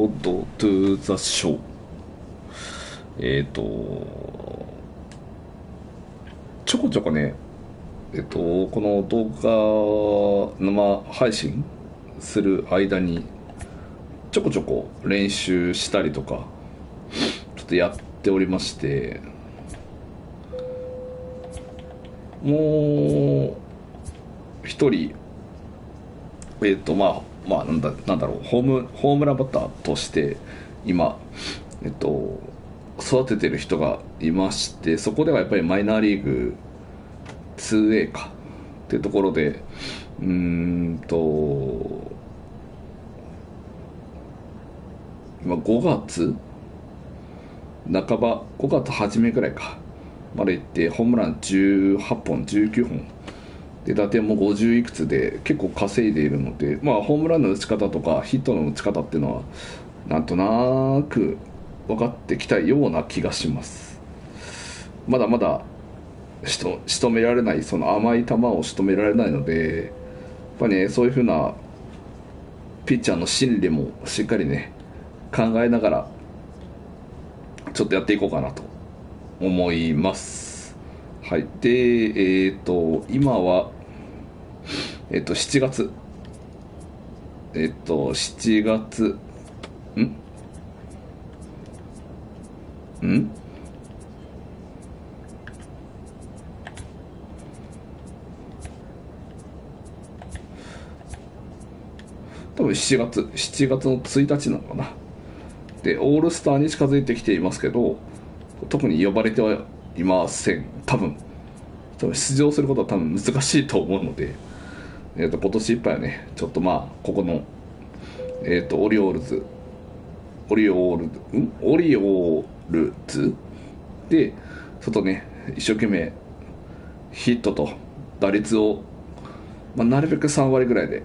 ロードトゥザショー。ちょこちょこね、この動画生配信する間にちょこちょこ練習したりとかちょっとやっておりまして、もう一人なんだろう、ホームランバッターとして今育ててる人がいまして、そこではやっぱりマイナーリーグ 2A かっていうところで今5月半ば、5月初めぐらいかまで行って、ホームラン18本19本で打点も50いくつで結構稼いでいるので、ホームランの打ち方とかヒットの打ち方っていうのはなんとなく分かってきたような気がします。まだまだ仕留められない、その甘い球を仕留められないので、やっぱりね、そういう風なピッチャーの心理もしっかりね考えながらちょっとやっていこうかなと思います。はい。で今は7月7月多分7月の1日なのかな。でオールスターに近づいてきていますけど、特に呼ばれてはいません。多分出場することは多分難しいと思うので、今年いっぱいはね、ちょっとここのオリオールズでちょっとね一生懸命ヒットと打率を、なるべく3割ぐらいで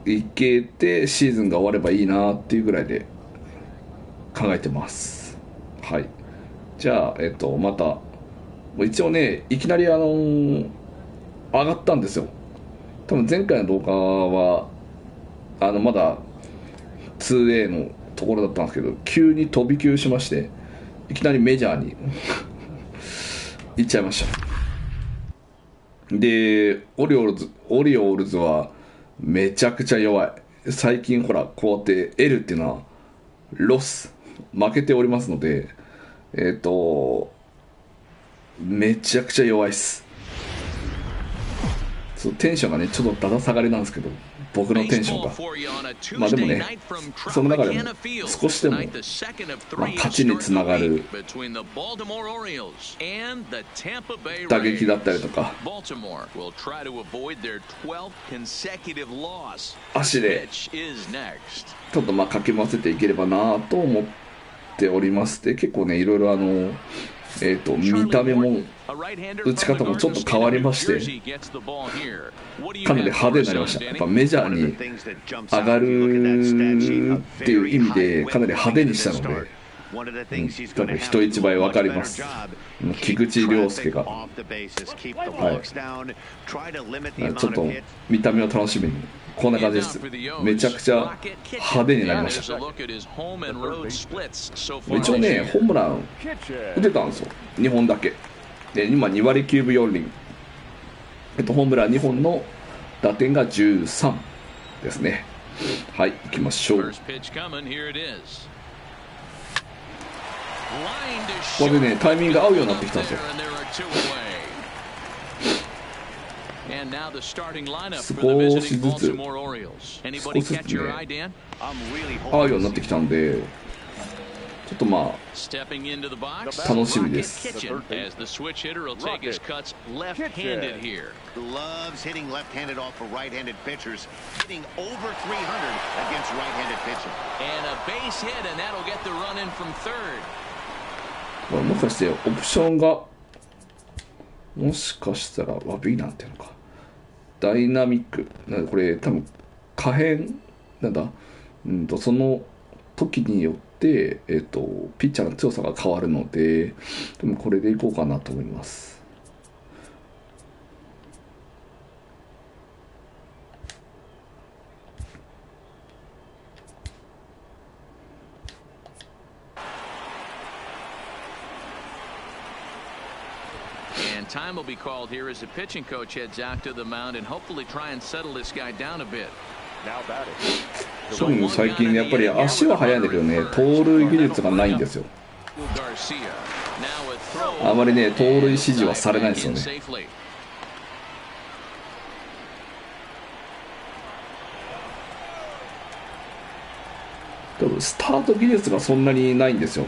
いけてシーズンが終わればいいなっていうぐらいで考えてます。はい。じゃあまた一応ね、いきなり上がったんですよ。多分前回の動画はまだ 2A のところだったんですけど、急に飛び級しまして、いきなりメジャーに行っちゃいました。でオリオールズはめちゃくちゃ弱い。最近ほらこうやって L っていうのはロス負けておりますので、めちゃくちゃ弱いっす。テンションがねちょっとだだ下がりなんですけど、僕のテンションがでもね、その中でも少しでも、勝ちにつながる打撃だったりとか足でちょっとかき回せていければなと思っております。で結構ねいろいろ見た目も打ち方もちょっと変わりまして、かなり派手になりました。やっぱメジャーに上がるっていう意味でかなり派手にしたので、多分人一倍分かります。菊池涼介が、ちょっと見た目を楽しみにこんな感じです。めちゃくちゃ派手になりました。一応ねホームラン打てたんですよ、2本だけで。今2割9分4厘、ホームラン2本の打点が13ですね。はい、行きましょう。これでねタイミングが合うようになってきたんですよ。少しずつね合うようになってきたんで、ちょっと楽しみです。もしかしてオプションがもしかしたらBなんていうのか、ダイナミックなんこれ多分可変なんだ、その時によって、ピッチャーの強さが変わるので、でもこれでいこうかなと思います。And time will be called here as the pitching coach heads out to the mound and hopefully try and settle this guy down a bit. 特に最近やっぱり足は速いんだけどね、盗塁技術がないんですよ。あまりね、盗塁指示はされないですよね。多分スタート技術がそんなにないんですよ。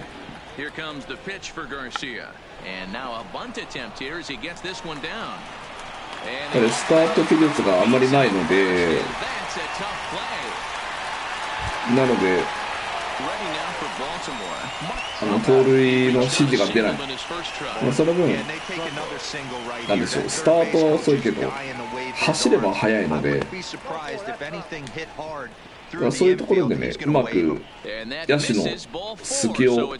Here comes the pitch for Garcia. And now a bunt attempt here as he gets this one down. スタート技術があまりないので、なので盗塁の指示が出ない。その分なんでしょう、スタートは遅いけど走れば速いので、そういうところでね、うまく野手の隙を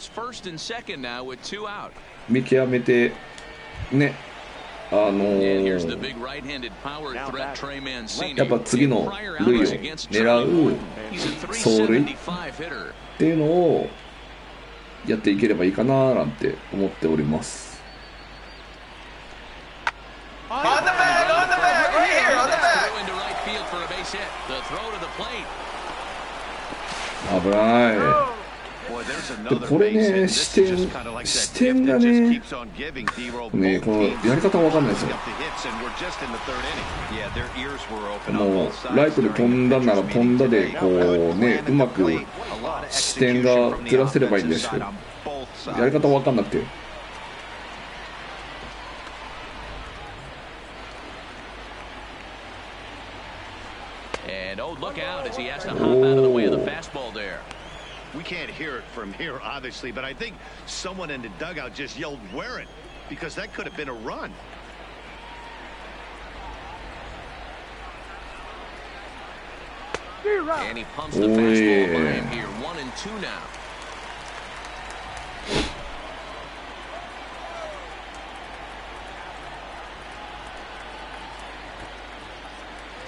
見極めてね、やっぱ次の塁を狙う走塁っていうのをやっていければいいかななんて思っております。危ない。でこれね、視点がね、このやり方わかんないですよ。もうライトで飛んだなら飛んだでこうね、うまく視点がずらせればいいんですけど、やり方わかんなくて。We can't hear it from here, obviously, but I think someone in the dugout just yelled, "Wear it," because that could have been a run. And he pumps the fastball by him here. 1-2 now.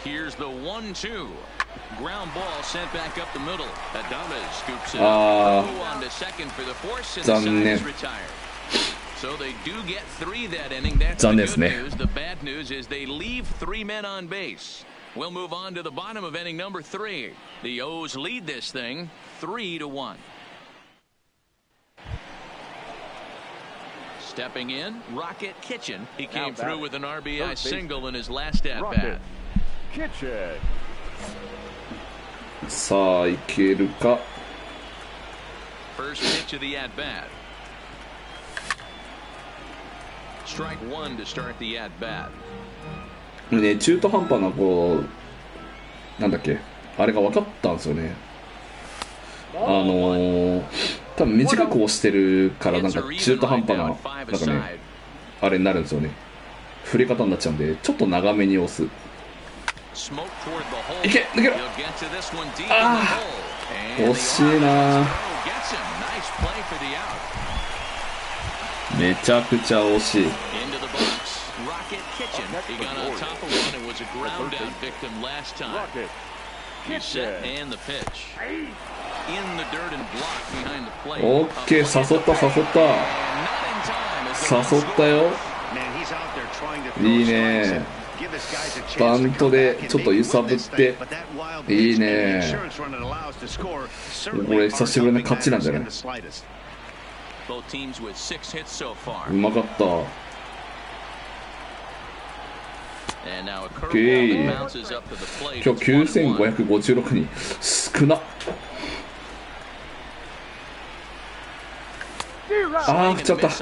Here's the 1-2. Ground ball sent back up the middle. Adames scoops it up. On to second for the force, and the side is retired. So they do get 3 that inning. That's the good news. The bad news is they leave 3 men on base. We'll move on to the bottom of inning number 3. The O's lead this thing 3-1. Stepping in, Rocket Kitchen. He came through with an RBI single in his last at-bat. Kitchen. さあいけるか。 First pitch of the at-bat. Strike 1 to start the at-bat. ね、中途半端なこうなんだっけ、あれが分かったんですよね。多分短く押してるからなんか中途半端ななんかね、あれになるんですよね。振り方になっちゃうんで、ちょっと長めに押す。いけ、抜けろ。ああ、惜しいな。めちゃくちゃ惜しい。オッケー、誘ったよ。いいね。バントでちょっと揺さぶっていいね。これ久しぶりの勝ちなんじゃない？うまかった。オッケー。今日9556人、少な。ああ、振っちゃった。振っ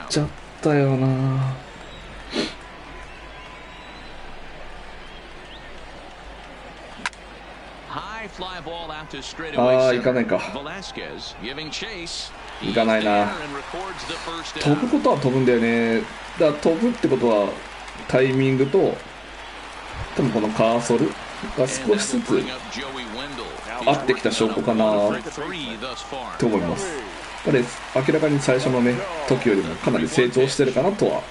ちゃったよな。ああ、行かないか。行かないな。飛ぶことは飛ぶんだよね。だから飛ぶってことはタイミングと多分このカーソルが少しずつ合ってきた証拠かなと思います。明らかに最初のね時よりもかなり成長してるかなとは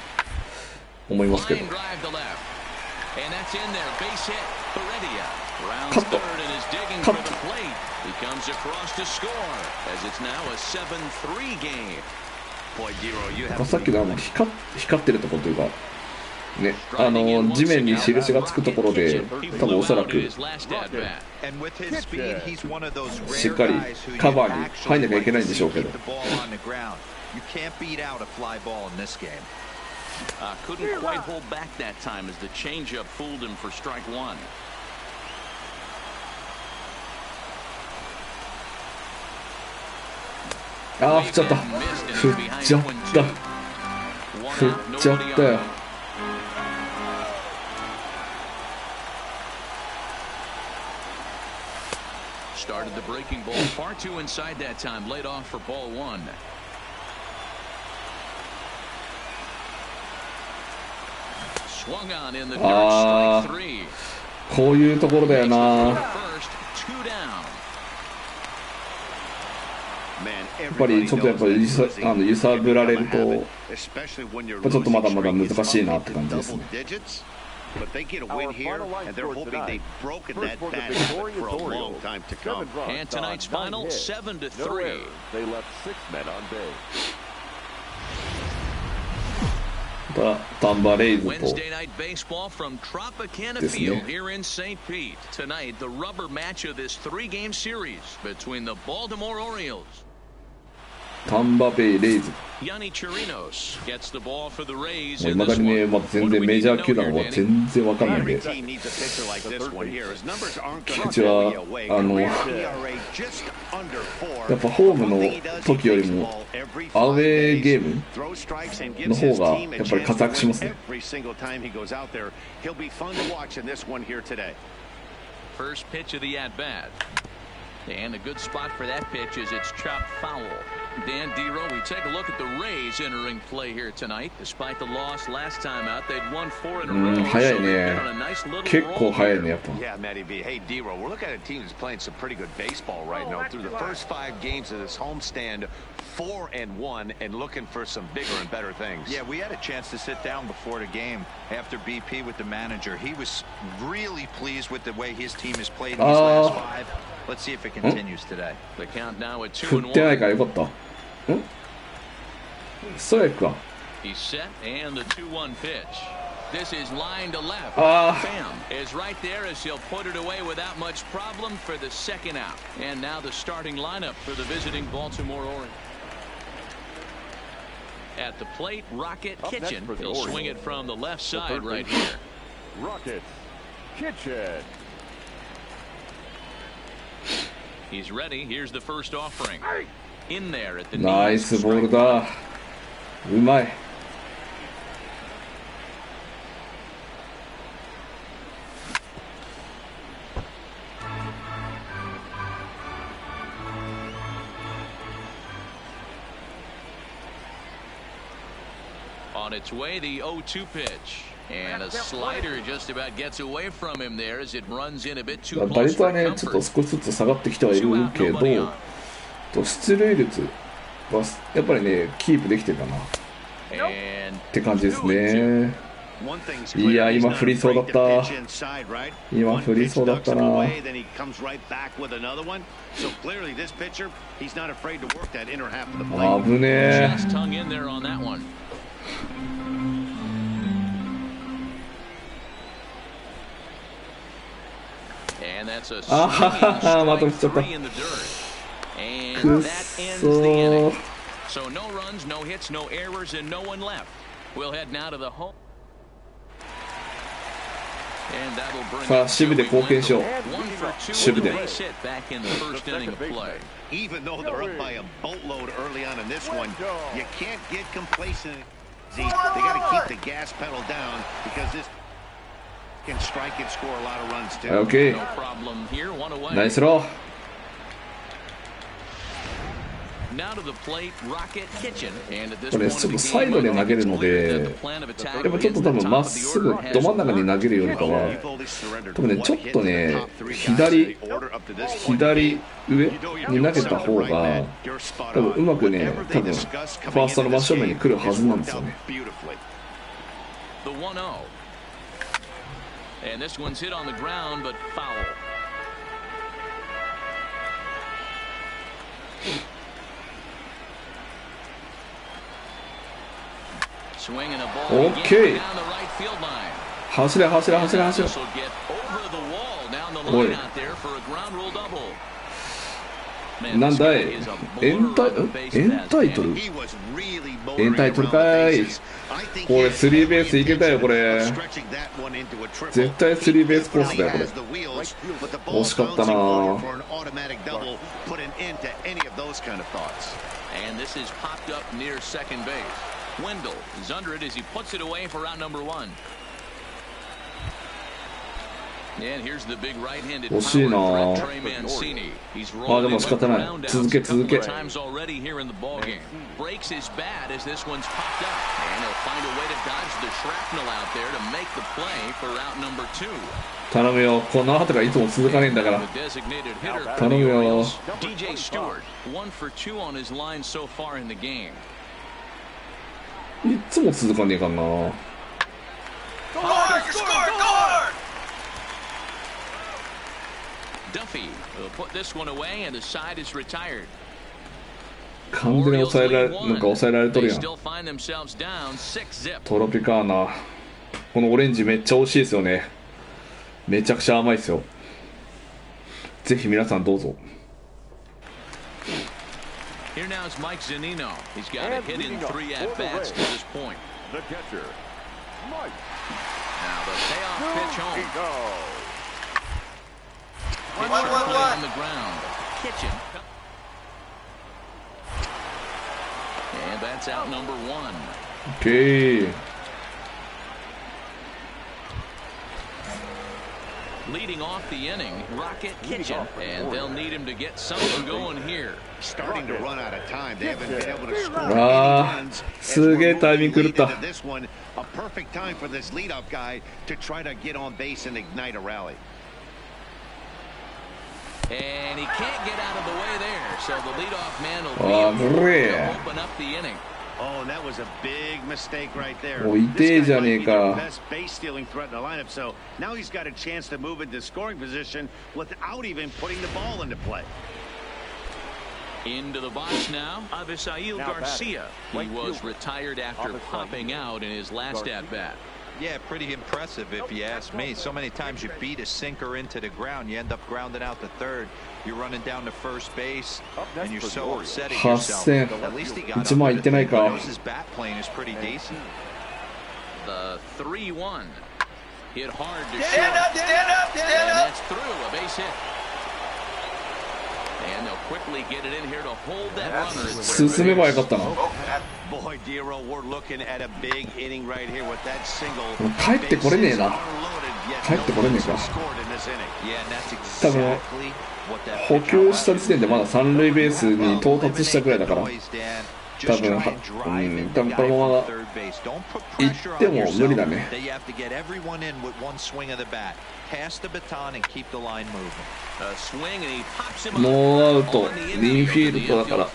思いますけど。カット。さっきの光ってるところというかね、地面に印がつくところで多分おそらくしっかりカバーに入んなきゃいけないんでしょうけど。Couldn't quite hold back that time as the changeup fooled him for strike one. ああ、振っちゃった。振っちゃった。振っちゃったよ。Started the breaking ball far too inside that time. Laid off for ball one. Swung on in the dirt, strike three. こういうところだよな。やっぱりちょっと揺さぶられるとちょっとまだまだ難しいなって感じですね。But they get a win here, and they're hoping they've broken that bad habit for a long time to come. And tonight's final, 7-3. They left 6 men on base. タンバレイズと Wednesday night baseball from Tropicana Field here in St. Pete. Tonight, the rubber match of this 3-game series between the Baltimore Orioles. タンバベイレイズ。Yanni Chirinos gets the ball for the Rays. もう未だにね、まだ全然メジャー球団は全然わかんないんで。うちはやっぱホームの時よりもアウェーゲームの方がやっぱり活躍しますね。First pitch of the at bat. And a good spot for that pitch is it's chopped foul. Dan Dero, we take a look at the Rays entering play here tonight. Despite the loss last time out, they'd won 4 in a row. 早いね。結構早いねやっぱ。Yeah, Matty V. Hey, Dero, we're looking at a team that's playing some pretty good baseball right now. Through the first 5 games of this homestand, 4-1, and looking for some bigger and better things. Yeah, we had a chance to sit down before the game after BP with the manager. He was really pleased with the way his team has played these last 5. Let's see if it continues today. The count now at 2-1. 振ってないからよかった。ストライクか。He's set and the 2-1 pitch. This is line to left. Bam is right there as he'll put it away without much problem for the second out. And now the starting lineup for the visiting Baltimore Orioles. At the plate, Rocket Kitchen. He'll swing it from the left side right here. Rocket Kitchen. He's ready. Here's the first offering. In there at the ナイスボールだ。うまい。On its way, the 0-2 pitch. And a slider just about gets away from him there as it runs in a bit too 打 close 率は for ね、ちょっと comfort. 少しずつ下がってきてはいるけど、出塁率はやっぱりね、キープできてるかなっ And て感じですね。いや、今振りそうだった。今振りそうだったな。危ねえ。 just hung in there on that one. And that's aまた振っちゃった。 three in the dirt. And くっ that ends そ the inning. ー。 So no runs, no hits, no errors, and no one left. We'll head now to the home. And that'll bring さあ、up 守備で貢献しよう。 one for two 守備 with で a base hit back in the first inning of play. Even though they're up by a boatload early on in this one, you can't get complacent. See, they got to keep the gas pedal down because this can strike and score a lot of runs too. OK No problem here, one away. ナイスロー。 Now to the plate, Rocket Kitchen. And at this これ point ちょっ of と the サイ game, ドで投げるの that で the plan of attack やっぱちょっと多分まっすぐど真ん中に投げるよりかは多分ねちょっとね左上に投げた方が多分うまくね多分ファーストの真正面に来るはずなんですよね。 The 1-0. And this one's hit on the ground, but foul. OK。走れ走れ走れ走れ。おい。なんだい。エンタイトルかい。これスリーベースいけたよこれ。絶対スリーベースコースだよこれ。惜しかったな。惜しいな。あ、でも仕方ない。続け続け。頼むよ。この後がいつも続かねえんだから。頼むよ。いつも続かねえかな。完全に抑えられとるやん。トロピカーナ。このオレンジめっちゃ美味しいですよね。めちゃくちゃ甘いですよ。ぜひ皆さんどうぞ。OK。Leading off the inning, Rocket Kitchen, and they'll need him to get something going here. Starting to run out of time. They haven't been able to score. あー、すげえタイミング狂った。This one, a perfect time for this leadoff guy to try to get on base and ignite a rally. And he can't get out of the way there, so the leadoff man will open up the inning. Oh, and that was a big mistake right there. おいてえじゃねえか。 Best base stealing threat in the lineup, so now he's got a chance to move into scoring position without even putting the ball into play. Into the box now, Avisail Garcia. He was retired after popping out in his last at-bat. Yeah, pretty impressive if you ask me. So many times you beat a sinker into the ground, you end up grounding out to third. You're running down to first base, and you're so upset at yourself. At least he got up. He knows his bat playing is pretty decent. The 3-1 hit hard to stand up, and that's through a base hit. And they'll quickly get it in here to hold that runner. 進めばよかったな。 Boy, Dero, we're looking at a big inning right here with that single. 帰ってこれねえな。帰ってこれねえか。多分補強した時点でまだ三塁ベースに到達したくらいだから。多分このまま行っても無理だね。ノーアウト、リンフィールドだから。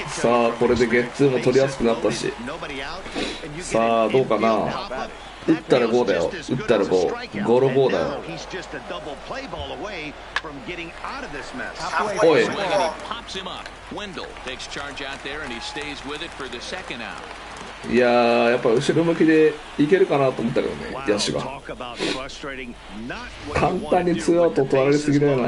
さあこれでゲッツーも取りやすくなったし、さあどうかな。打ったら5だよ。打ったら5、ゴロ5だよ。おい。いやー、やっぱ後ろ向きでいけるかなと思ったけどね、野手が。簡単にツーアウト取られすぎだよな。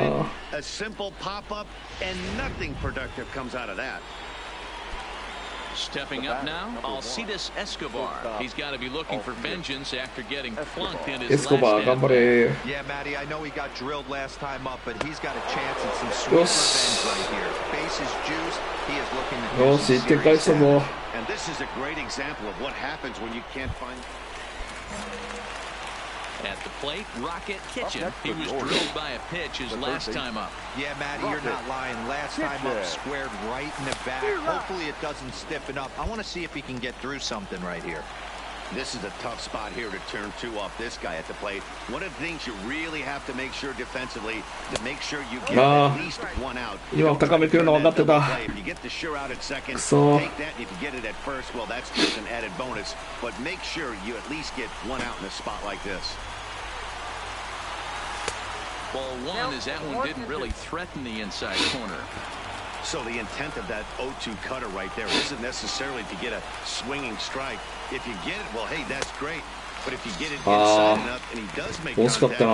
Stepping up now, Alcides Escobar. He's got to be looking for vengeance after getting flunked in his last Escobar,頑張れ。 Yeah, Matty, I know he got drilled last time up, but he's got a chance at some sweet revenge right here. Base is juiced. He is looking toよし、1点返したぞ。 And this is a great example of what happens when you can't find. At the plate, Rocket Kitchen. He was drilled by a pitch his last time up. Yeah, Matty, you're not lying. Last time up, squared right in the back. Hopefully it doesn't stiffen up. I want to see if he can get through something right here. This is a tough spot here to turn two off this guy at the plate. One of the things you really have to make sure defensively to make sure you get at least one out. 今高めてるの分かってた。 If you get the sure out at second, くそ。 take that. If you get it at first, well, that's just an added bonus. But make sure you at least get one out in a spot like this. Ball one, as that one didn't really threaten the inside corner. So the intent of that 0-2 cutter right there isn't necessarily to get a swinging strike. If you get it, well, hey, that's great. But if you get it inside enough and he does make contact, he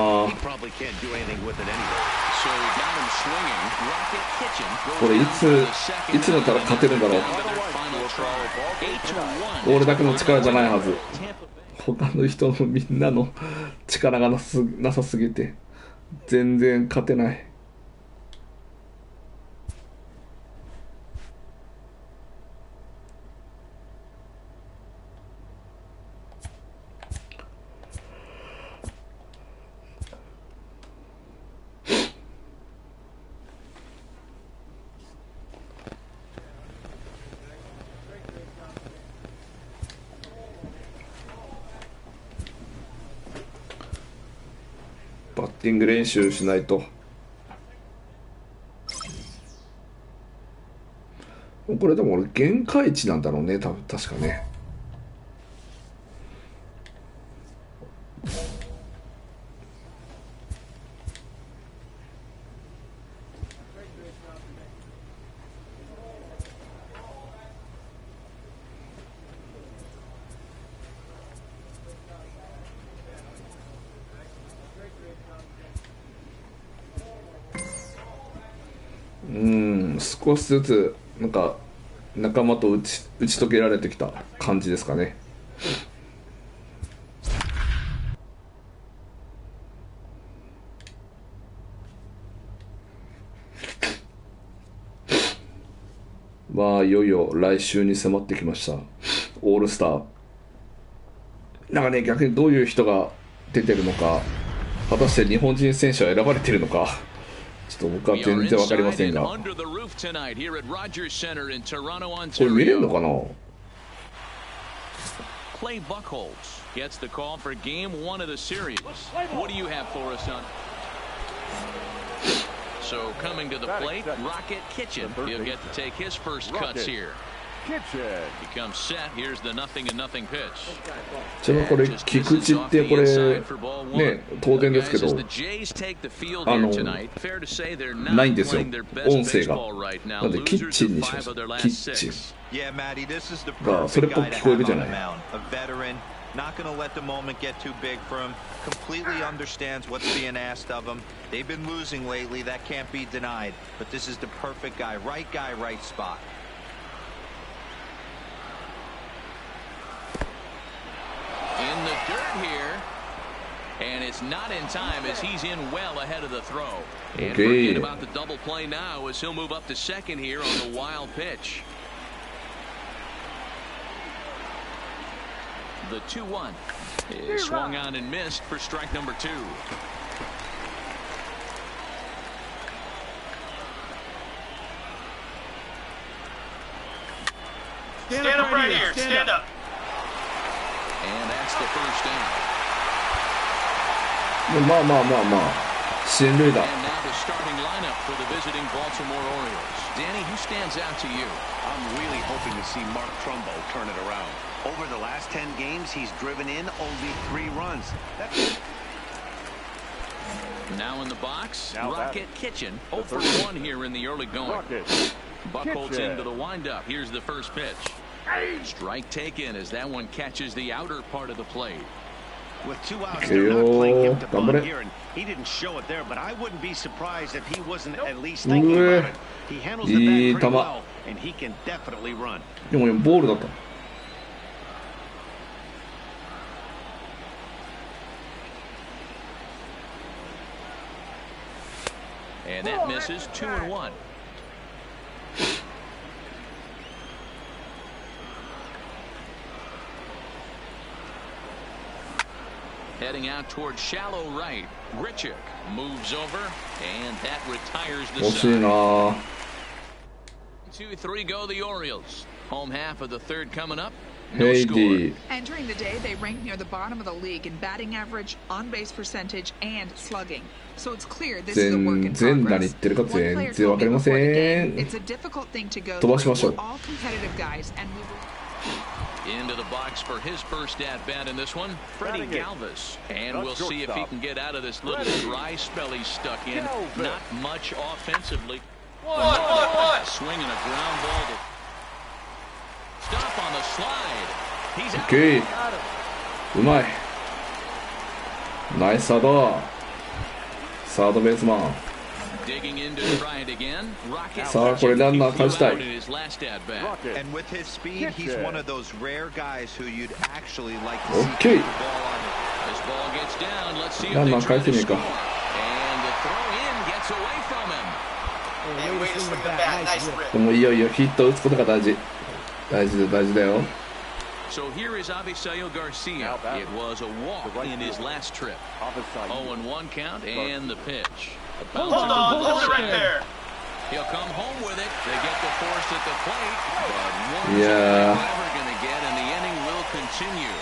probably can't do anything with it anyway. So he got him swinging. Rocket Kitchen これいつだったら勝てるんだろう。俺だけの力じゃないはず。他の人のみんなの力がなさすぎて全然勝てない。バッティング練習しないと。これでも俺限界値なんだろうね、多分確かね。少しずつなんか仲間と打ち解けられてきた感じですかね。まあいよいよ来週に迫ってきました。オールスター。なんかね、逆にどういう人が出てるのか、果たして日本人選手は選ばれてるのか、ちょっと僕は全然わかりませんが。これ見れるのかな。Clay Buchholz gets the call for game 1 of the series. What do you have for us on? So coming to the plate, Rocket Kitchen. He'll get to take his first cuts here. Becomes set. Here's the 0-0 pitch. ちなみにこれ菊池ってこれね当然ですけどないんですよ音声が。なんでキッチンにしました。キッチンがそれっぽく聞こえるじゃない。Not going to let the moment get too big for him. Completely understands what's being asked of him. They've been losing lately. That can't be denied. But this is the perfect guy, right spot. In the dirt here. And it's not in time as he's in well ahead of the throw. And forget about the double play now as he'll move up to second here on the wild pitch. The 2-1 is swung on and missed for strike number 2. Stand up right here. Stand up. And that's the first down. まあ進塁打。 And now the starting lineup for the visiting Baltimore Orioles. Danny, who stands out to you? I'm really hoping to see Mark Trumbo turn it around. Over the last 10 games, he's driven in only 3 runs. Now in the box, Rocket Kitchen. 0 for 1 here in the early going. Buchholz into the windup. Here's the first pitch. Strike taken as that one catches the outer part of the plate. With 2 outs, they're not playing him to bunt here, and he didn't show it there, but I wouldn't be surprised if he wasn't at least thinking about it. He handles the bat pretty well, and he can definitely run. でもボールだった。And that misses 2-1. Heading out towards shallow right. Grichuk moves over, and that retires the side. 2-3 go the Orioles. Home half of the third coming up. No score. Entering the day, they rank near the bottom of the league in batting average, on-base percentage, and slugging. So it's clear this is a work in progress. One player told me before the game, it's a difficult thing to go through. We're all competitive guys, and we will... Into the box for his first at-bat in this one, Freddie Galvis. And we'll see if he can get out of this little dry spell he's stuck in. Not much offensively. Swinging a ground ball to stop on the slide. He's out. OK うまいナイスサードサードベースマン Digging in to try it again. Rocket さあこれランナー返したい in his last at bat. And with his speed, he's one of those rare guys who you'd actually like to see OK the ball on it. This ball gets down. Let's see if ランナ they ー try 返せ to ねえ score. か And the throw in gets away from him. And way to swing the bat. Nice rip. でもいよいよヒットを打つことが大事大事だよ So here is Avisail Garcia. It was a walk in his last trip. 0-1 count and the pitch. Hold it right there. He'll come home with it. They get the force at the plate, but one Yeah. never going to get, and the inning will continue.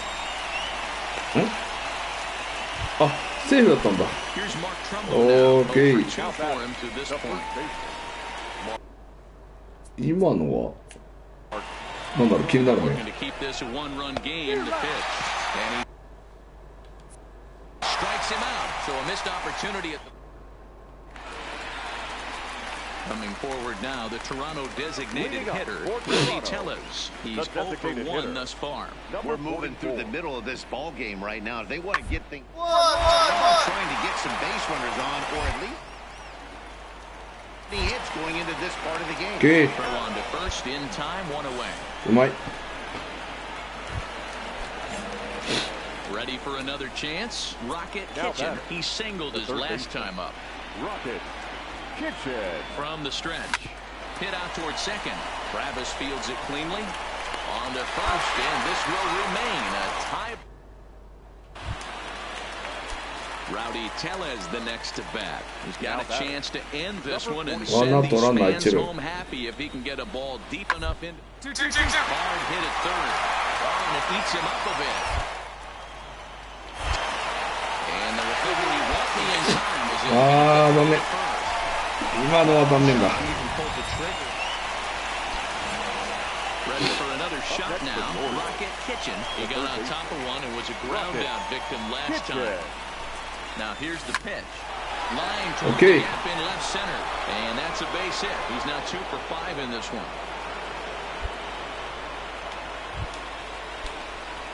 あセーフだったんだ Here's Mark Trumbo now. Okay. 0 for 2 for him to this point. 今のはなんだろう気になる Looking ね to keep this a one-run game. The pitch, and he strikes him out. So a missed opportunity at the. Coming forward now, the Toronto designated hitter, Rowdy Tellez. He's 0 for 1 thus far. We're moving through the middle of this ball game right now. If they want to get things trying to get some base runners on, or at least the hits going into this part of the game. OK Throw on to first in time, one away. うまい Ready for another chance. Rocket Kitchen. He singled his last time up. Rocket Kitchen. From the stretch. Hit out towards second. Travis fields it cleanly. On to first, and this will remain a tie. Rowdy Tellez the next to bat. He's got a chance to end this one and send these fans home happy if he can get a ball deep enough in. Hard hit at third. Oh, and it eats him up a bit. And the recovery won't be in time as it あー残念今のは残念だ Ready for another shot now. Rocket Kitchen. He got on top of one and was a ground out victim last time. Now here's the pitch. Line toward the gap in left center. And that's a base hit. He's now 2 for 5 in this one.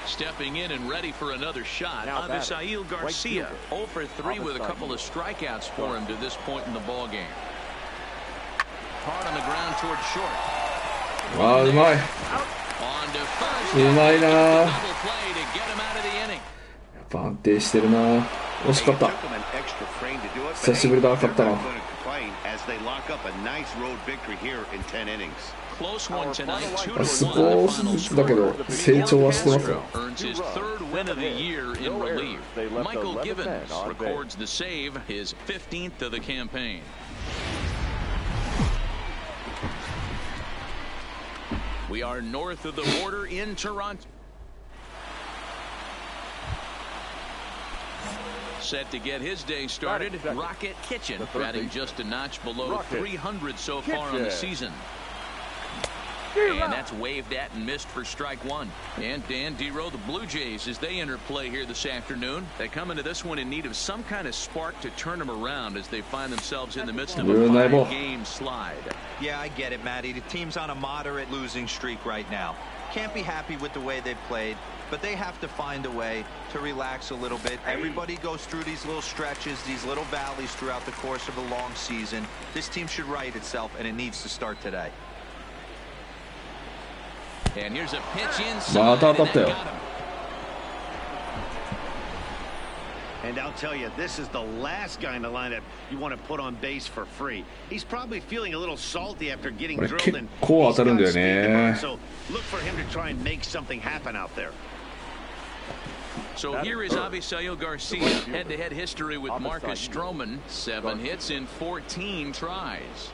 Stepping in and ready for another shot. Avisail Garcia 0 for 3 with a couple of strikeouts for him to this point in the ball game. Hard on the ground toward short. あーうまい On to first. うまいな Double play to get him out of the inning. やっぱ安定してるな惜しかった久しぶりだ勝ったな Close one tonight. 2 to 少しずつだけど成長はしてますよ Earns his 3rd win of the year in relief. Michael Givens records the save, his 15th of the campaign. We are north of the border in Toronto. Set to get his day started, Rocket Kitchen, batting just a notch below 300 so far on the season. And that's waved at and missed for strike one. And Dan Dero, the Blue Jays, as they enter play here this afternoon, they come into this one in need of some kind of spark to turn them around as they find themselves in the midst of a 5-game slide. Yeah, I get it, Matty. The team's on a moderate losing streak right now. Can't be happy with the way they've played, but they have to find a way to relax a little bit. Everybody goes through these little stretches, these little valleys throughout the course of a long season. This team should right itself, and it needs to start today. And here's a pitch inside. And I'll tell you, this is the last guy in the lineup you want to put on base for free. He's probably feeling a little salty after getting drilled, and he's got speed to burn, so look for him to try and make something happen out there. So here is Avisail Garcia, head-to-head history with Marcus Stroman, 7 hits in 14 tries.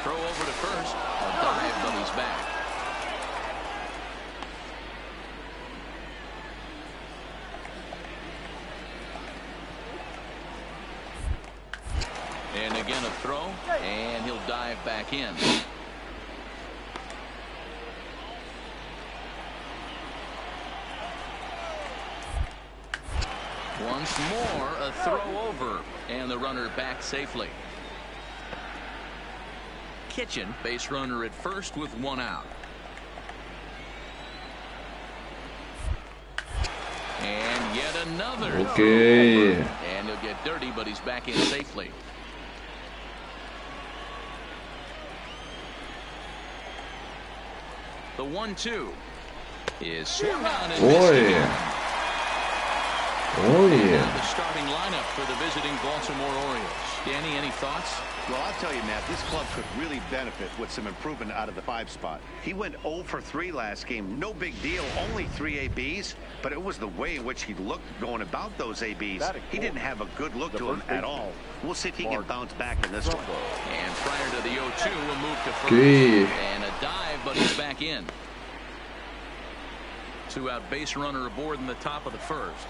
Throw over to first, a dive, but he's back. And again a throw, and he'll dive back in. Once more, a throw over, and the runner back safely. Kitchen, base runner at first with one out. And yet another. Okay. And he'll get dirty, but he's back in safely. The 1-2 is swung on and missed again. Oh yeah. The starting lineup for the visiting Baltimore Orioles. Danny, any thoughts? Well, I'll tell you, Matt, this club could really benefit with some improvement out of the 5 spot. He went 0 for 3 last game. No big deal, only 3 ABs, but it was the way in which he looked going about those ABs. He didn't have a good look to him at all. We'll see if he can bounce back in this one. And prior to the 0-2, we'll move to first. Okay. And a dive, but he's back in. 2-out base runner aboard in the top of the first.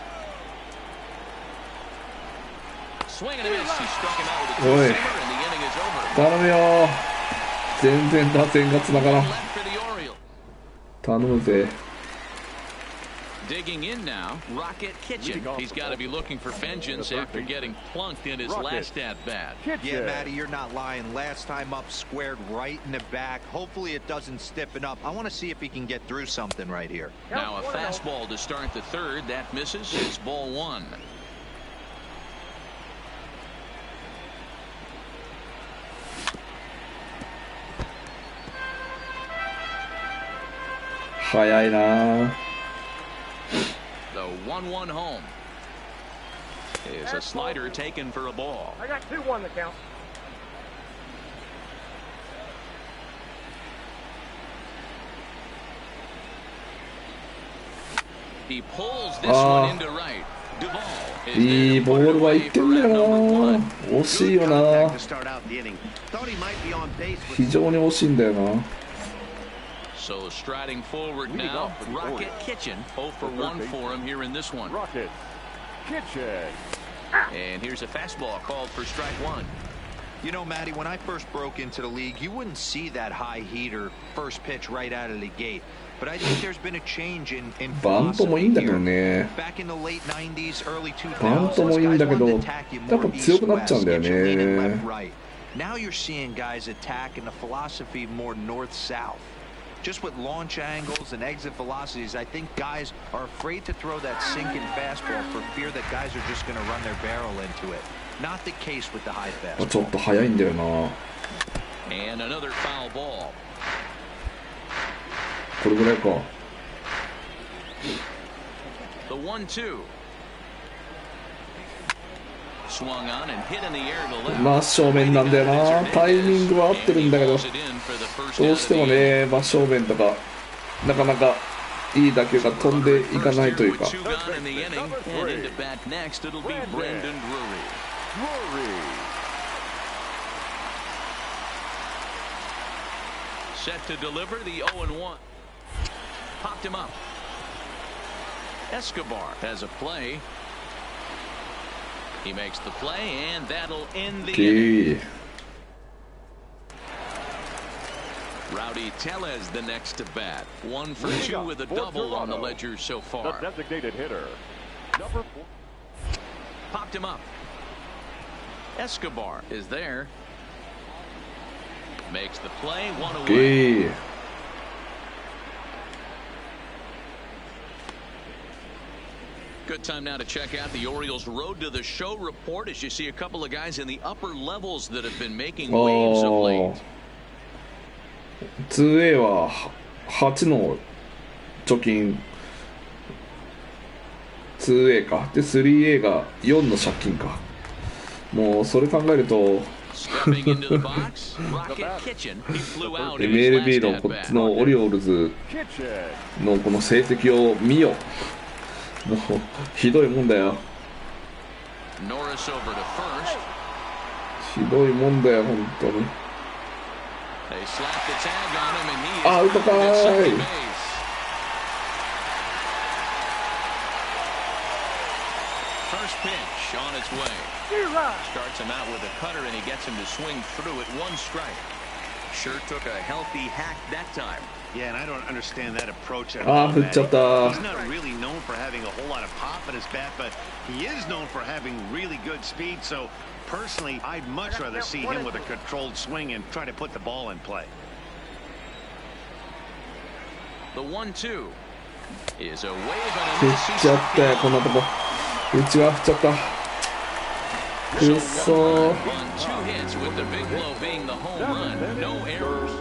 Swing and a miss. He struck him out with a two-seamer, and the inning is over. 頼むよ。全然打線がつながらん。 Left for the Orioles. 頼むぜ。 Digging in now, Rocket Kitchen. He's got to be looking for vengeance after getting plunked in his last at-bat. Yeah, Matty, you're not lying. Last time up, squared right in the back. Hopefully it doesn't stiffen up. I want to see if he can get through something right here. Now a fastball to start the third. That misses. It's ball 1.早いな。 The 1-1 home is a slider taken for a ball. I got 2-1 to count. He pulls this one into right. Duvall いいボールは言ってんだよな。惜しいよな。非常に惜しいんだよな。 So striding forward now, Rocket Kitchen. 0 for 1 for him here in this one. Rocket Kitchen. And here's a fastball called for strike 1. You know, Matty, when I first broke into the league, you wouldn't see that high heater first pitch right out of the gate. But I think there's been a change in philosophy here. Back in the late 90s, early 2000s, guys wanted to attack you more east-west, get you leaning left-right. Now you're seeing guys attack in a philosophy more north-south. Just with launch angles and exit velocities, I think guys are afraid to throw that sinking fastball for fear that guys are just going to run their barrel into it. Not the case with the high fastball. ちょっと早いんだよな。 And another foul ball. これぐらいか。 The 1-2. Swung on and hit in the air to left. 真正面なんだよな。タイミングは合ってるんだけど、どうしてもね、真正面とかなかなかいい打球が飛んでいかないというか。 Set to deliver the 0-1. Popped him up. Escobar has a play. He makes the play, and that'll end the inning. Rowdy Tellez the next to bat. 1 for 2 with a double on the ledger so far. The designated hitter, number 4. Popped him up. Escobar is there. Makes the play, 1 away. Good time now to check out the Orioles Road to the Show report as you see a couple of guys in the upper levels that have been making waves of late. 2A は8の貯金 2A かで 3A が4の借金かもうそれ考えるとMLB のこっちのオリオールズのこの成績を見よもうひどいもんだよひどいもんだよ本当にアウトかーいOn its way. Starts him out with a cutter and he gets him to swing through it. 1 strike. Sure took a healthy hack that time. Yeah, and I don't understand that approach at あ all. ー振っちゃった He's not really known for having a whole lot of pop in his bat, but he is known for having really good speed. So personally, I'd much rather see him with a controlled swing and try to put the ball in play. The 1-2 is a wave 振 and っ a ちゃったよこんなとこうちは振っちゃったくっそー on 2 hits with the big blow being the home run. No errors.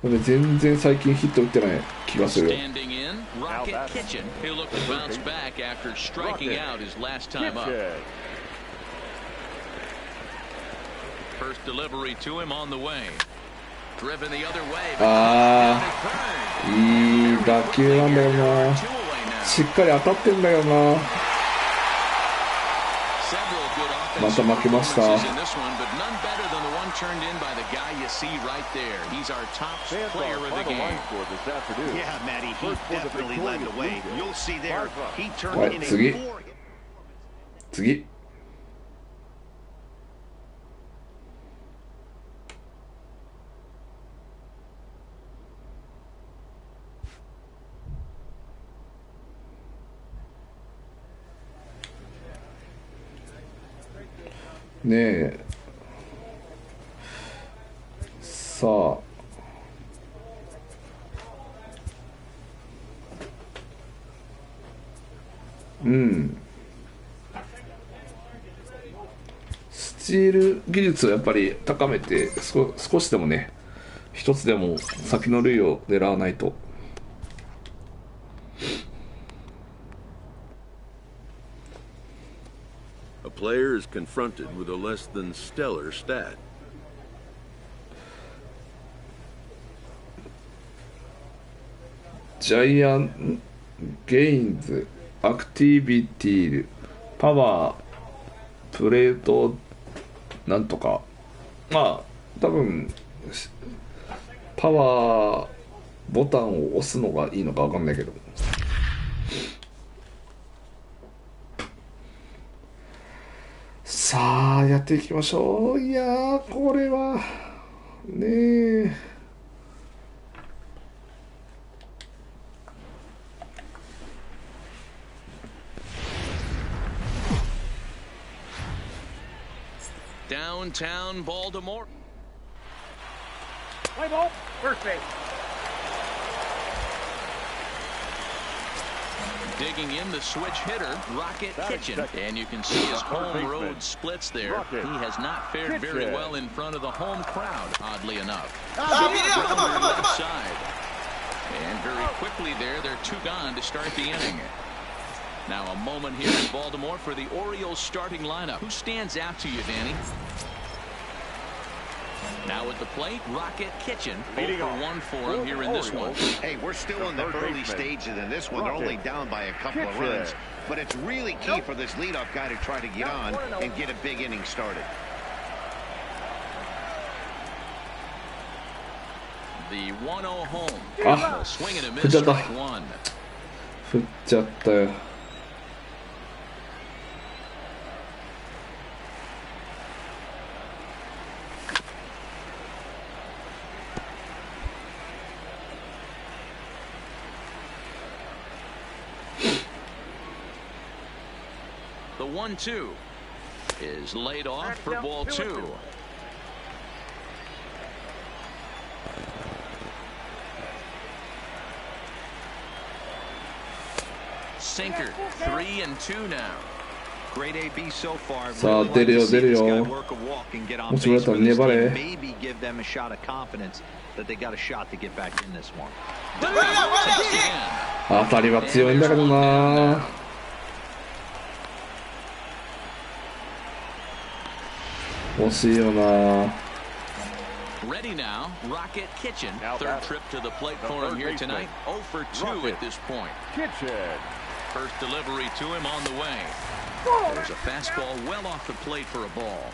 俺全然最近ヒット打ってない気がする Standing in, Rocket Kitchen. He'll look to bounce back after striking out his last time up. First delivery to him on the way. Driven the other way. あーいい打球なんだよなしっかり当たってんだよなまた負けました turned in by the guy you see right there. He's our top player of the game. Yeah, Matty, he definitely led the way. You'll see there, he は turned い in a 次 4. 次ねえさあスチール技術をやっぱり高めて少しでもね一つでも先の塁を狙わないとA player is confronted with a less than stellar stat. ジャイアンゲインズアクティビティパワープレートなんとかまあ多分パワーボタンを押すのがいいのか分かんないけどさあやっていきましょういやーこれはねえDowntown Baltimore. Play ball, first base. Digging in the switch hitter, Rocket Kitchen. And you can see his home road splits there. He has not fared very well in front of the home crowd, oddly enough. Come on, Left side. And very quickly there, they're 2 gone to start the inning. Now a moment here in Baltimore for the Orioles starting lineup. Who stands out to you, Danny? Now at the plate, Rocket Kitchen. 0 for 1 for him here in this one. Hey, we're still in the early stages in this one. They're only down by a couple of runs. But it's really key for this leadoff guy to try to get on and get a big inning started. The 1-0 home. Ah, Swing and a miss, 振っちゃった strike 1. 振っちゃったよThe 1-2 is laid off for ball 2. Sinker 3-2 now. Great AB so far. さあ出るよ出るよもしもだったら粘れ Maybe give them a shot of confidence that they got a shot to get back in this one. 当たりは強いんだけどな惜しいよな Ready now, Rocket Kitchen. Third trip to the plate for him here tonight. 0 for 2 at this point. First delivery to him on the way. There's a fastball well off the plate for a ball.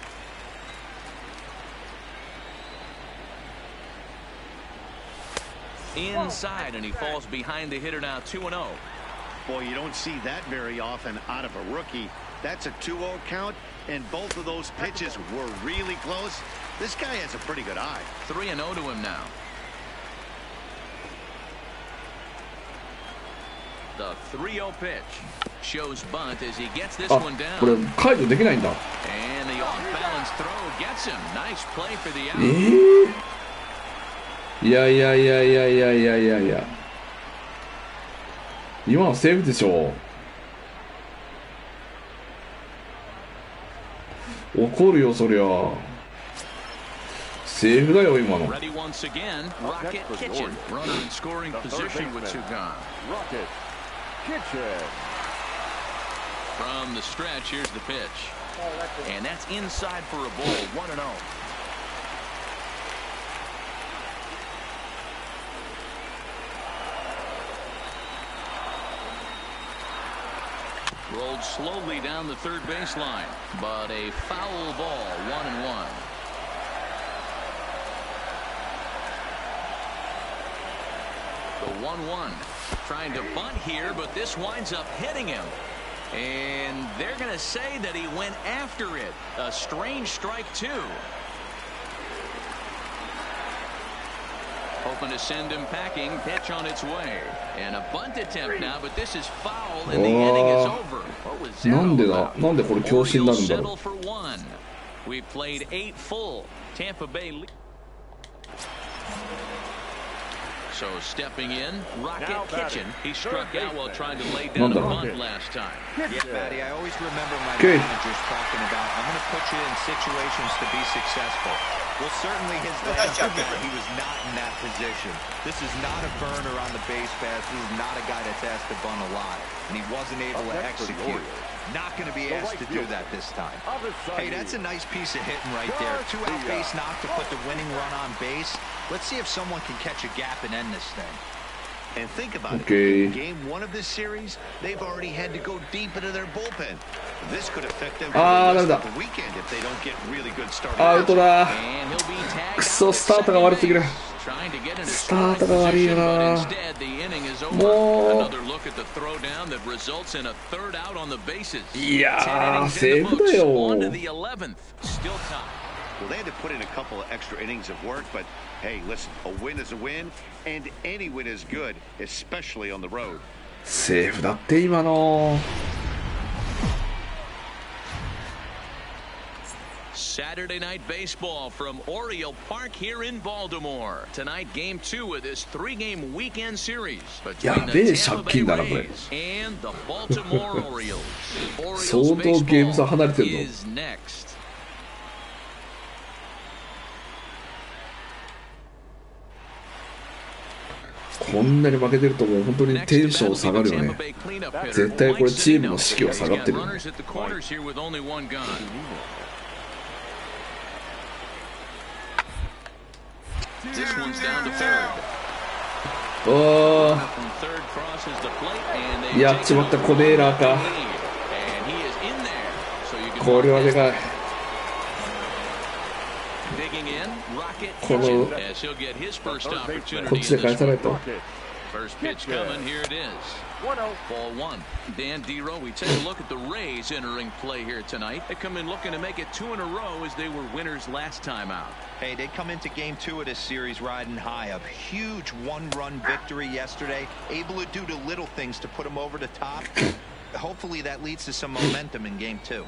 Inside, and he falls behind the hitter now 2-0. Boy, you don't see that very often out of a rookie. That's a 2-0 count, and both of those pitches were really close. This guy has a pretty good eye. 3-0 to him now. The 3-0 pitch shows bunt as he gets this one down. これ解除できないんだ。 And the off-balance throw gets him. Nice play for the out. いやいやいやいやいやいやいやいや。今はセーフでしょ。怒るよそりゃ。セーフだよ今の。 Ready once again. Rocket Kitchen. Runner in scoring position with 2 gone. Rocket Kitchen. From the stretch, here's the pitch. And that's inside for a ball. 1-0. Rolled slowly down the third baseline, but a foul ball. 1-1. The 1-1 trying to bunt here, but this winds up hitting him. And they're going to say that he went after it. A strange strike, too. Hoping to send him packing. Pitch on its way. And a bunt attempt now, but this is foul, and the inning is over. What was that all about? なんでこれ強振になるんだろう。 Orioles settle for 1. We've played 8 full. Tampa Bay. So stepping in, Rocket Kitchen. He struck out while trying to lay down a bunt last time. Yeah, Matty, I always remember my managers talking about, I'm going to put you in situations to be successful. Well, certainly his he was not in that position. This is not a burner on the base pass. This is not a guy that's asked to bunt a lot. And he wasn't able to execute. Not going to be asked to do that this time. Hey, that's a nice piece of hitting right there. 2-out base knock to put the winning run on base. Let's see if someone can catch a gap and end this thing. And think about it. In game 1 of this series, they've already had to go deep into their bullpen. This could affect them for the rest of the weekend if they don't get really good starting. アウトだ。くそ、スタートが悪すぎる。スタートが悪いよな。もう。いやー、セーフだよ。Well, they had to put in a couple of extra innings of work, but hey, listen, a win is a win, and any win is good, especially on the road. セーフだって今の。Saturday night baseball from Oriole Park here in Baltimore. Tonight, game 2 of this 3-game weekend series between the Tampa Bay Rays and the Baltimore Orioles. Orioles baseball is next. こんなに負けてるともう本当にテンション下がるよね。絶対これチームの士気は下がってるよね。おー、やっちまった、コネーラーか。これはでかい。このこっちで返さないと。First pitch coming, here it is. Ball 1. Dan Dero, we take a look at the Rays entering play here tonight. They come in looking to make it 2 in a row as they were winners last time out. Hey, they come into game 2 of this series riding high. A huge 1-run victory yesterday. Able to do the little things to put them over the top. Hopefully that leads to some momentum in game 2.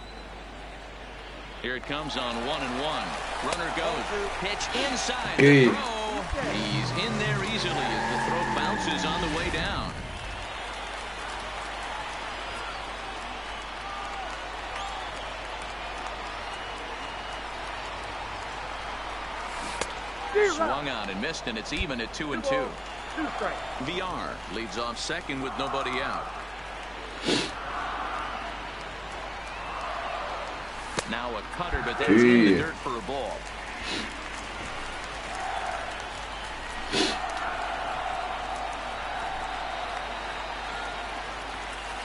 Here it comes on 1-1. Runner goes. Pitch inside. The throw. He's in there easily as the throw bounces on the way down. Swung on and missed, and it's even at 2-2. VR leads off second with nobody out. Now a cutter, but that's in the dirt for a ball.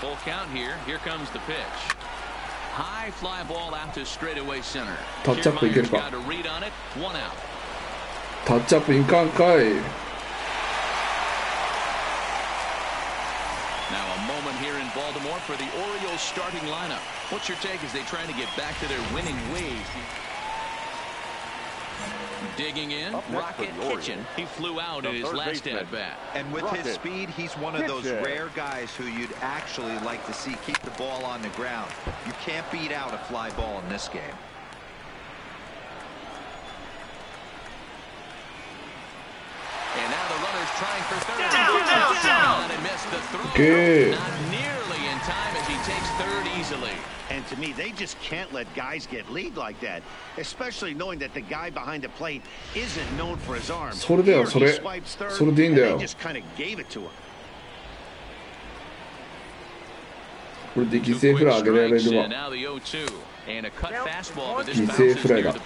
Full count here. Here comes the pitch. High fly ball out to straightaway center. Kiermaier's got a read on it. 1 out. タッチアップいかんかい。Now a moment here here in Baltimore for the Orioles starting lineup. What's your take as they try to get back to their winning ways? Digging in, Rocket Kitchen. He flew out in his last at-bat. And with his speed, he's one of those rare guys who you'd actually like to see keep the ball on the ground. You can't beat out a fly ball in this game. And now the runner's trying for third. Down. And missed the throw. Good. Not nearly in time as he takes third easily. And to me, they just can't let guys get lead like that, especially knowing that the guy behind the plate isn't known for his arm. それだよ、それ。それでいいんだよ。They just kind of gave it to him. これで犠牲フライ上げられるわ。犠牲フライだ。ピ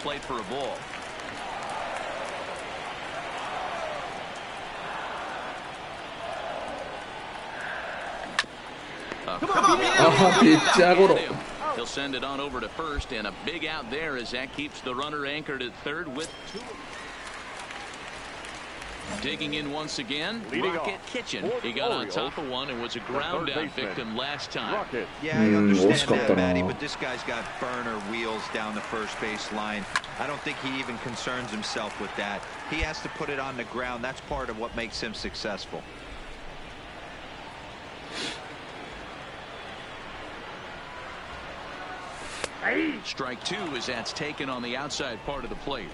ッチャーゴロ。He'll send it on over to first, and a big out there as that keeps the runner anchored at third with two. Digging in once again, Rocket Kitchen. He got on top of one and was a ground out victim last time. Yeah, I understand that, Matty, but this guy's got burner wheels down the first base line. I don't think he even concerns himself with that. He has to put it on the ground. That's part of what makes him successful. Strike two as that's taken on the outside part of the plate.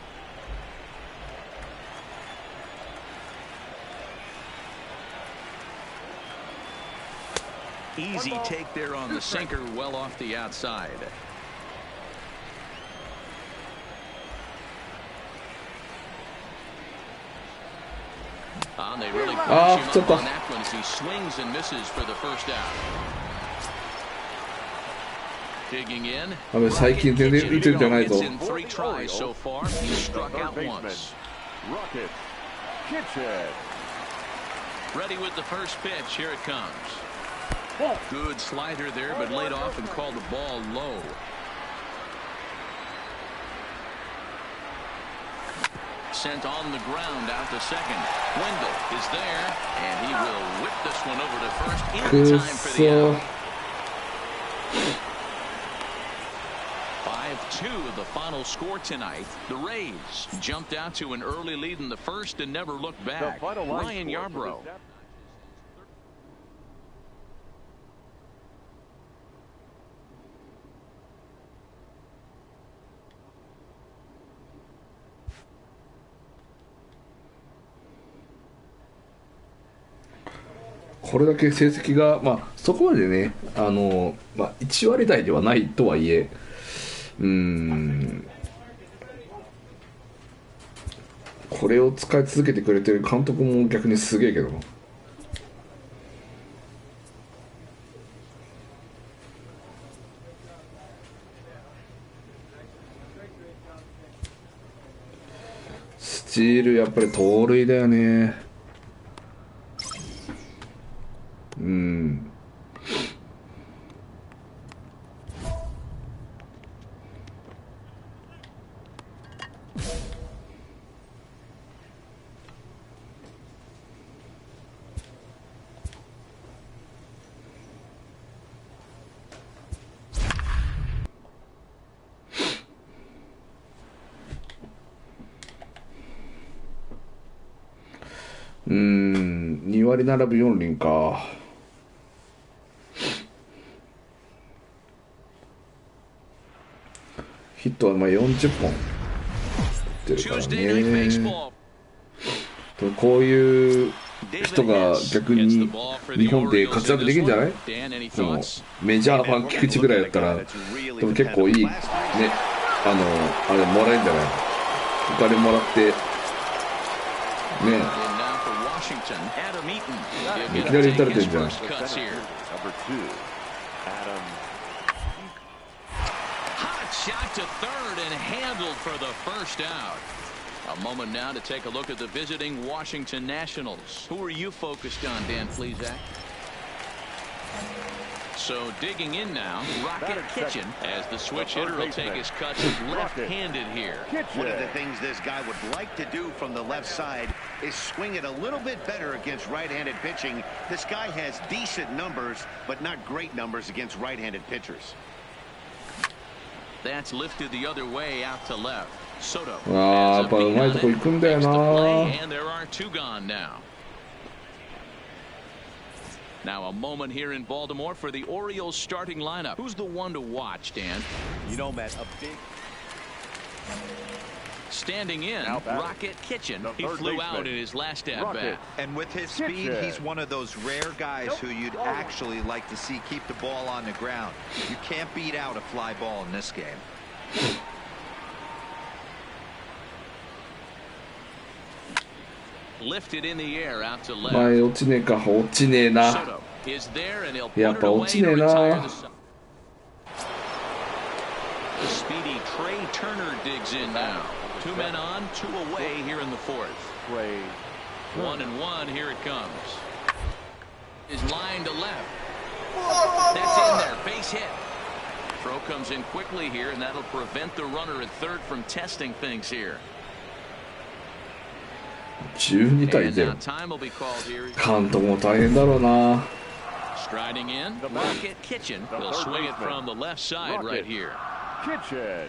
Easy take there on the sinker, well off the outside. They really punish him up on that one as he swings and misses for the first out. Digging in. 最近全然打てるじゃないぞ。In 3 tries so far. He struck out once. Rocket Kitchen. Ready with the first pitch. Here it comes. Good slider there, but laid off and called the ball low. Sent on the ground out to second. Wendell is there, and he will whip this one over to first in time for the out. 5-2 the final score tonight. The Rays jumped out to an early lead in the first and never looked back. Ryan Yarbrough.「これだけ成績が、そこまでね、1割台ではないとはいえ、これを使い続けてくれてる監督も逆にすげえけど。スチールやっぱり盗塁だよね。2割並ぶ4厘か。ヒットは40本打ってるからね。こういう人が逆に日本で活躍できるんじゃない？そのメジャーファン菊池ぐらいだったらでも結構いいね、あれもらえるんじゃない？お金もらってね。いきなり打たれてるじゃん。Shot to third and handled for the first out. A moment now to take a look at the visiting Washington Nationals. Who are you focused on, Dan Plesac? So digging in now, Rocket Kitchen, as the switch hitter will take his cuts left-handed here. One of the things this guy would like to do from the left side is swing it a little bit better against right-handed pitching. This guy has decent numbers, but not great numbers against right-handed pitchers. That's lifted the other way out to left. Soto. やっぱうまいとこ行くんだよな。 And there are two gone now. Now a moment here in Baltimore for the Orioles starting lineup. Who's the one to watch, Dan? You know, Matt, a big... Standing in, Rocket Kitchen. He flew out in his last at-bat. And with his speed, he's one of those rare guys who you'd actually like to see keep the ball on the ground. You can't beat out a fly ball in this game. Lifted in the air out to left. 前落ちねえか、落ちねえな。 Soto is there and he'll やっ put it ぱ away 落ちね to え retire な。 the side. The speedy Trey Turner digs in now. Two men on, two away here in the fourth. 1-1, here it comes. Is line to left. That's in there, base hit. Throw comes in quickly here, and that'll prevent the runner at third from testing things here. 12対 And 0 now time will be called here. 監督も大変だろうな。 Striding in, Rocket Kitchen. They'll swing it from the left side right here. Kitchen.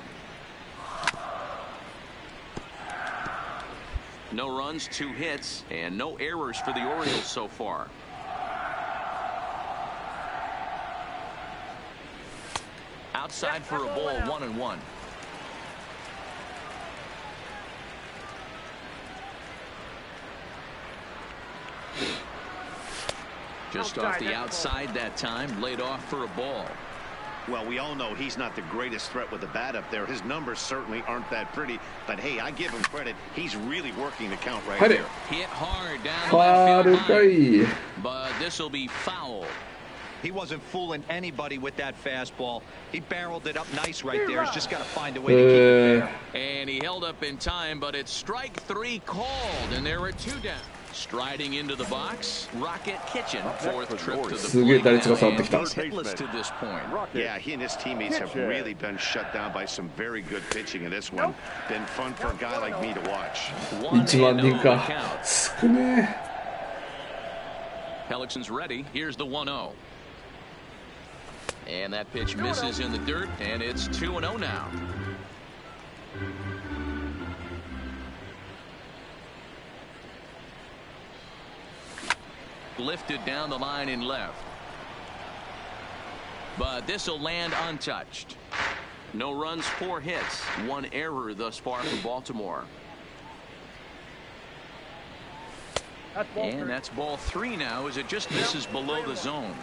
No runs, 2 hits, and no errors for the Orioles so far. Outside for a ball, 1-1. Just off the outside that time, laid off for a ball. Well, we all know he's not the greatest threat with the bat up there. His numbers certainly aren't that pretty. But, hey, I give him credit. He's really working the count right there. Hit hard down the left field line. But this will be foul. He wasn't fooling anybody with that fastball. He barreled it up nice right there. He's just got to find a way to keep it there. And he held up in time, but it's strike 3 called, and there are 2 down. Striding into the box, Rocket Kitchen, 4th trip to the plate. He's hitless to this point. Yeah, he and his teammates have really been shut down by some very good pitching in this one. Been fun for a guy like me to watch. 1 万人か。少ねえ。Pelicans ready. Here's the 1-0. And that pitch misses in the dirt, and it's 2-0 now. Lifted down the line in left. But this will land untouched. No runs, 4 hits, 1 error thus far for Baltimore. And that's ball 3 now as it just misses below the zone.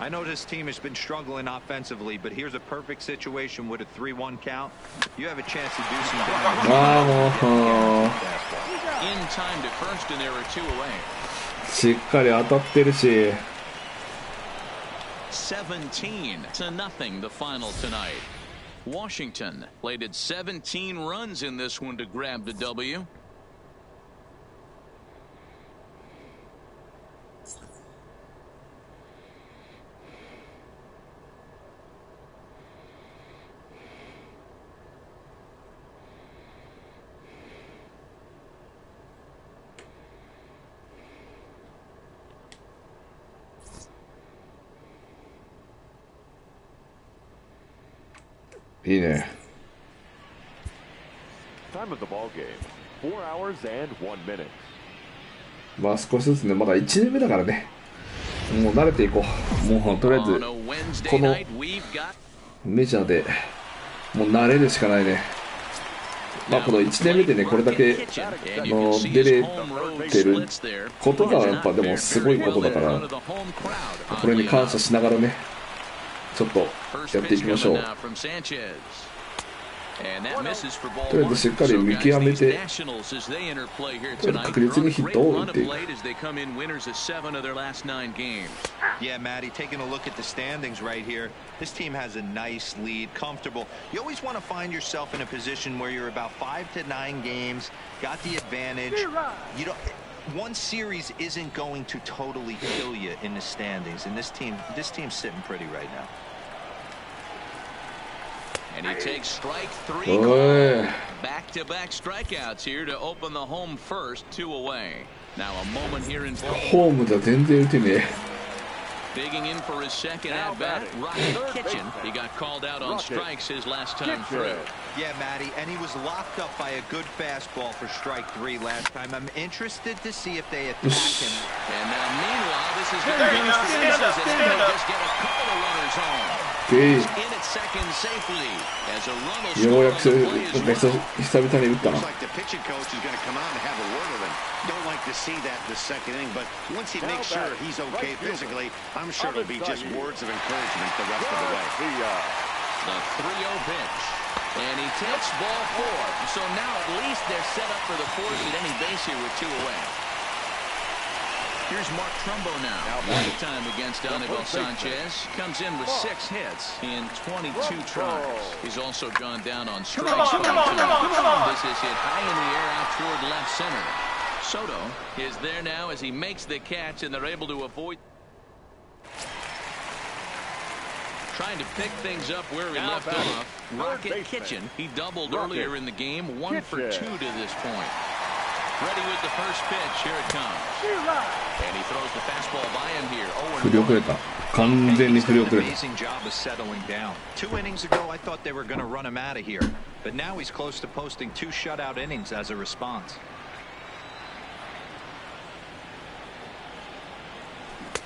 I know this team has been struggling offensively, but here's a perfect situation with a 3-1 count. You have a chance to do some damage. In time to first, and there are 2 away. しっかり当たってるし。 17-0 the final tonight. Washington plated 17 runs in this one to grab the W.いいね。 Time of the ball game, 4 hours and 1 minute. まあ少しずつね、まだ1年目だからね。もう慣れていこう。もうとりあえずこのメジャーでもう慣れるしかないね。まあこの1年目でねこれだけの出れてることがやっぱでもすごいことだから、これに感謝しながらね。ちょっとやっていきましょう。とりあえずしっかり見極めて、とりあえず確実にヒットを打っていく。Yeah, Matty, taking a look at the standings right here. This team has a nice lead, comfortable. You always want to find yourself in a position where you're about 5 to 9 games, got the advantage. You don't. one series isn't going to totally kill you in the standings, and this team's sitting pretty right now. And he takes strike 3. Back-to-back strikeouts here to open the home first, 2 away. Now a moment here in home じゃ全然打てねえ。 Digging in for his second at bat, Rocket Kitchen. He got called out on strikes his last time through. Yeah, Matty, and he was locked up by a good fastball for strike 3 last time. I'm interested to see if they attack him. And now, meanwhile, this is going to be just get a couple of runners home. Okay. In at second safely as a run will ようやく score on the play as 久々に打ったな。 Looks like the pitching coach is going to come out and have a word with him. Don't like to see that in the second inning, but once he makes sure he's okay physically, I'm sure it'll be just words of encouragement the rest of the way. The 3-0 pitch. And he takes ball 4. So now at least they're set up for the fourth at any base here with 2 away. Here's Mark Trumbo now. One time against Anibal Sanchez. Comes in with 6 hits in 22 tries. He's also gone down on strikes. This is hit high in the air out toward left center. Soto is there now as he makes the catch, and they're able to avoid trying to pick things up where he left off. Rocket Kitchen, he doubled earlier in the game, 1 for 2 to this point. Ready with the first pitch, here it comes. And he throws the fastball by him here. 振り遅れた。完全に振り遅れた。 Amazing job of settling down. 2 innings ago, I thought they were going to run him out of here, but now he's close to posting 2 shutout innings as a response.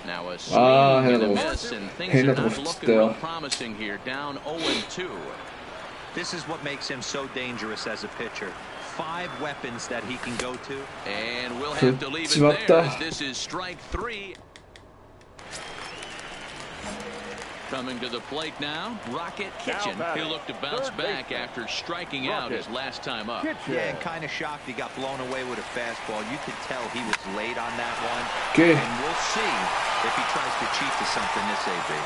Now a swing and a miss, and things are not looking real promising here. Down 0-2. This is what makes him so dangerous as a pitcher. 5 weapons that he can go to. And we'll have to leave it there as this is strike 3. Coming to the plate now, Rocket Kitchen. He'll look to bounce back after striking out his last time up. Yeah, and kind of shocked he got blown away with a fastball. You could tell he was late on that one. Okay. And we'll see if he tries to cheat to something this AB.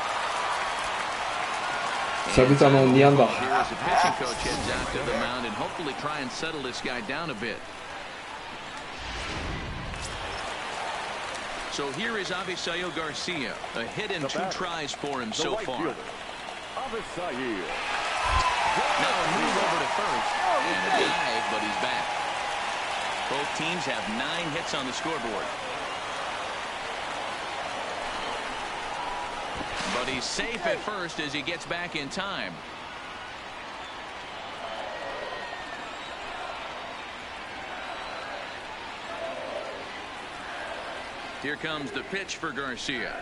久々の2安打。 Here as the pitching coach heads out to the mound and hopefully try and settle this guy down a bit. So here is Avisail Garcia, a hit and 2 tries for him so far. Now a move over to first and a dive, but he's back. Both teams have 9 hits on the scoreboard. But he's safe at first as he gets back in time. Here comes the pitch for Garcia.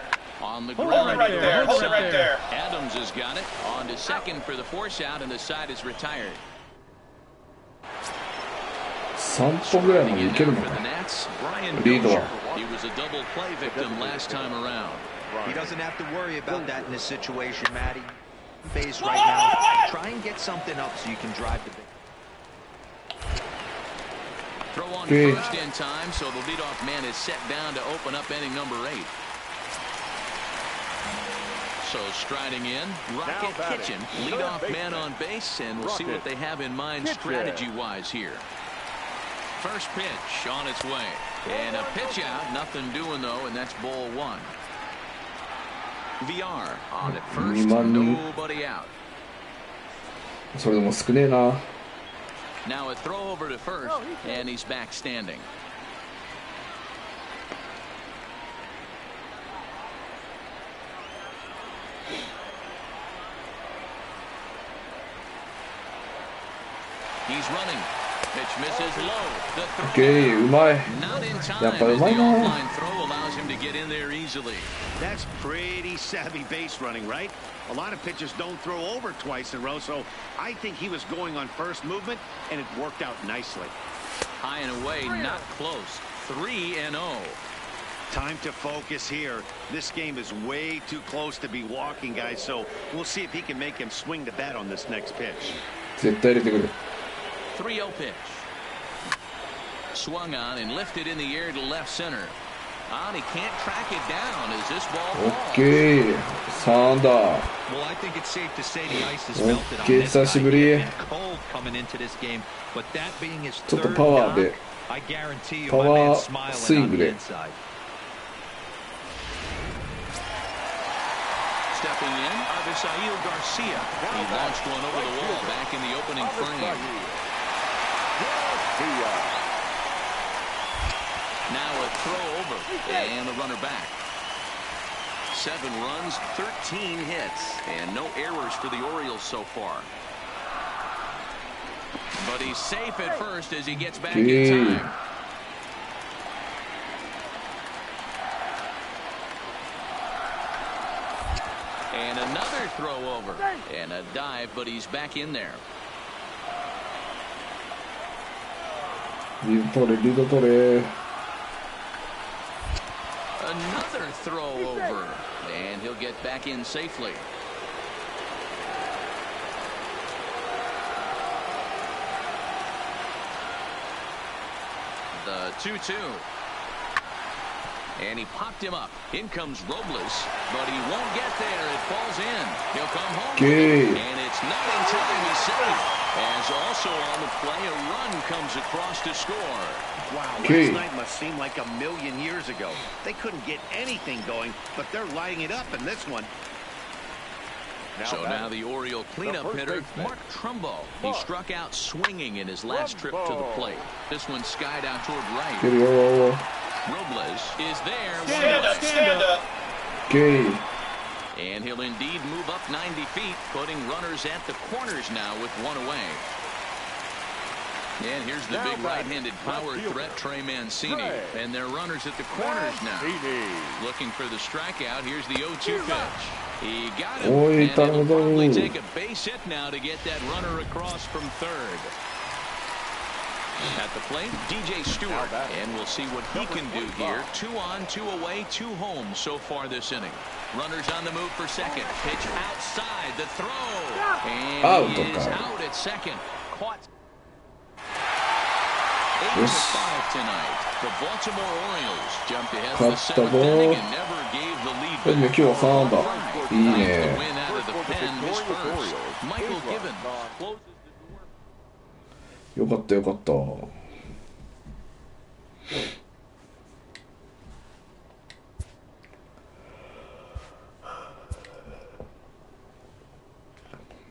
On the ground. Hold it right there. Adams has got it. On to second for the force out, and the side is retired. 3本ぐらいまでいけるのかな。リードは。 He was a double play victim last time around. He doesn't have to worry about that in this situation, Matty. Base right now. Try and get something up so you can drive the base. Throw on first in time, so the leadoff man is set down to open up inning number 8. So striding in, Rocket Kitchen, leadoff man on base, and we'll see what they have in mind strategy-wise here. First pitch on its way, and a pitch out, nothing doing though, and that's ball 1. VR on at first, nobody out. それでも少ねえな。 Now a throw over to first, and he's back standing. He's running. Pitch misses low. The throw. うまい。 Not in time. やっぱうまいな。 Offline throw allows him to get in there easily. That's pretty savvy base running, right? A lot of pitchers don't throw over twice in a row, so I think he was going on first movement, and it worked out nicely. High and away, not close. 3-0. Time to focus here. This game is way too close to be walking, guys, so we'll see if he can make him swing the bat on this next pitch. 絶対入れてくる。 3-0 pitch. Swung on and lifted in the air to left center. On, he can't track it down as this ball falls. OK 3安打。 Well, I think it's safe to say the ice is melted on OK this 久しぶり。 cold coming into this game, but that being his ちょっと third パワーで knock, パワースイングで Stepping in, Avisail Garcia. He launched one over the wall back in the opening frame. Now a throw over, and the runner back. 7 runs, 13 hits, and no errors for the Orioles so far. But he's safe at first as he gets back in time. And another throw over. And a dive, but he's back in there. リード取れ Another throw over. And he'll get back in safely. The 2-2. And he popped him up. In comes Robles, but he won't get there. It falls in. He'll come home. And it's not in time. He's safe. As also on the play, a run comes across to score. Wow, last night must seem like a million years ago. They couldn't get anything going, but they're lighting it up in this one. So now the Oriole cleanup hitter, Mark Trumbo. He struck out swinging in his last trip to the plate. This one skied out toward right. Robles is there. Stand up. And he'll indeed move up 90 feet, putting runners at the corners now with one away. And here's the big right-handed power threat, Trey Mancini. And their runners at the corners now. Looking for the strikeout. Here's the 0-2 pitch. He got him. And it'll probably take a base hit now to get that runner across from third. At the plate, DJ Stewart. And we'll see what he can do here. 2 on, 2 away, 2 home so far this inning. Runners on the move for second. Pitch outside. The throw. And he is out at second. Caught. 8-5 tonight. The Baltimore Orioles jumped ahead of the 7th inning and never gave the lead back. 今日は3だ。いいね。 The win out of the pen is first. Michael Gibbons closes the door. よかったよかった。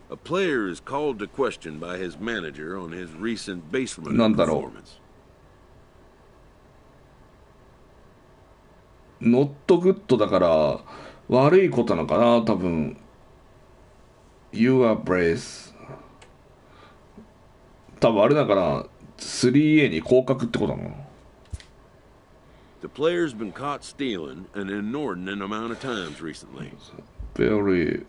A player is called to question by his manager on his recent baseman performance. ノットグッドだから悪いことなのかな多分。You are brace。多分あれだから 3A に降格ってことなの。The player's been caught stealing an inordinate amount of times recently. Very.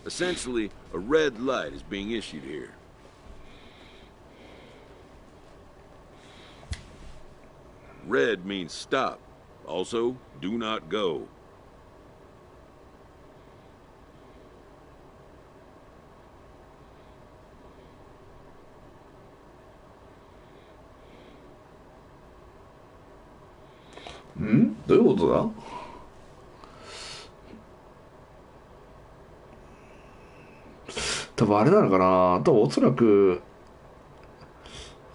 Essentially, a red light is being issued here. Red means stop. Also, do not go. Hmm? どういうことだ？多分あれなのかな。多分おそらく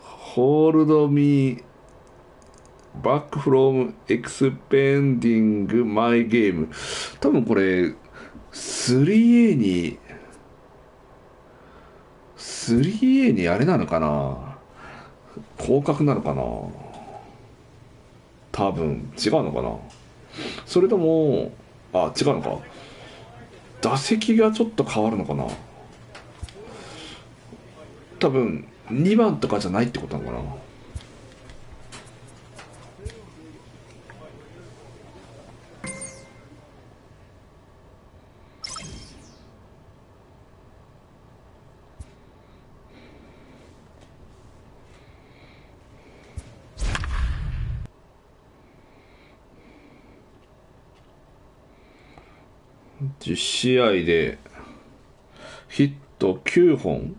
ホールドミーバックフロムエクスペンディングマイゲーム。多分これ 3A にあれなのかな。降格なのかな。多分違うのかな。それとも違うのか。打席がちょっと変わるのかな。多分2番とかじゃないってことなのかな。10試合でヒット9本、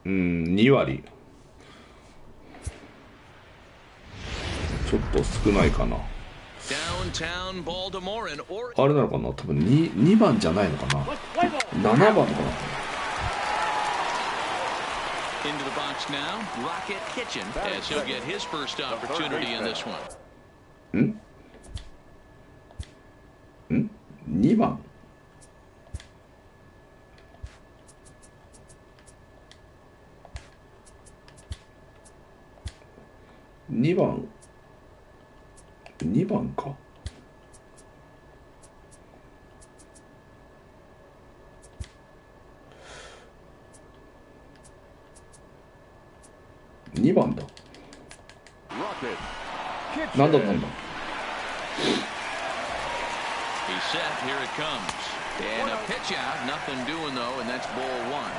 2割。ちょっと少ないかな。あれなのかな、多分 2番じゃないのかな、7番かな。Into the box now, Rocket Kitchen, as he'll get his first opportunity in this one. 2番2番か。2番だ。なんだ。He's set, here it comes. And a pitch out, nothing doing though, and that's ball one.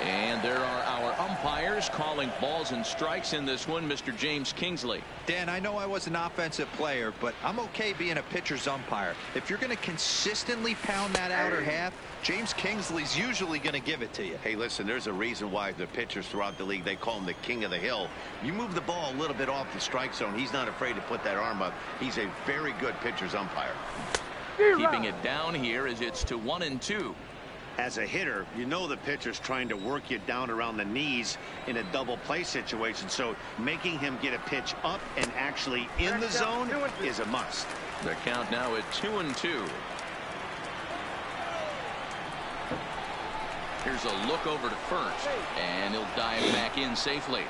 And there are our umpires calling balls and strikes in this one, Mr. James Kingsley. Dan, I know I was an offensive player, but I'm okay being a pitcher's umpire. If you're going to consistently pound that outer half, James Kingsley's usually going to give it to you. Hey, listen, there's a reason why the pitchers throughout the league, they call him the king of the hill. You move the ball a little bit off the strike zone, he's not afraid to put that arm up. He's a very good pitcher's umpire. Keeping it down here as it's to 1-2. As a hitter, you know the pitcher's trying to work you down around the knees in a double play situation, so making him get a pitch up and actually in the zone is a must. The count now at 2-2. Here's a look over to first, and he'll dive back in safely.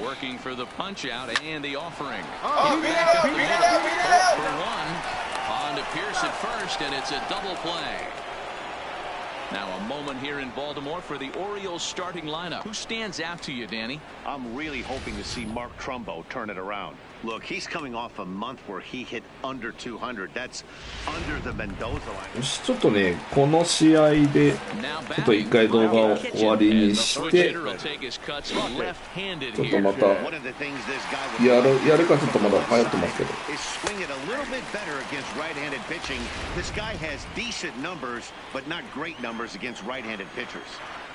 Working for the punch out and the offering. Oh, beat it up. For one. On to Pierce at first, and it's a double play. Now a moment here in Baltimore for the Orioles starting lineup. Who stands out to you, Danny? I'm really hoping to see Mark Trumbo turn it around. Look, he's coming off a month where he hit under 200. That's under the Mendoza line. ちょっとね、この試合でちょっと一回動画を終わりにして、ちょっとまたやるかちょっとまだ流行ってますけど。Is swinging a little bit better against right-handed pitching. This guy has decent numbers, but not great numbers against right-handed pitchers.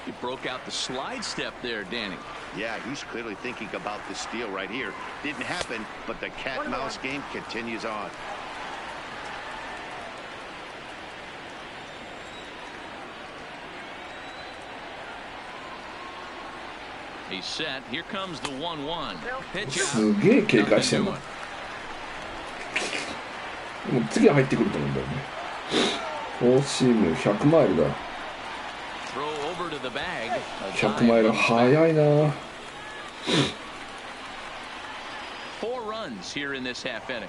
He broke out the slide step there, Danny. Yeah, he's clearly thinking about the steal right here. Didn't happen, but the cat-mouse game continues on. He's set. Here comes the 1-1. Pitch out. すげえ警戒してんの。もう次は入ってくると思うんだよね。フォーシーム100マイルだ。100マイル速いな。4 runs here in this half inning.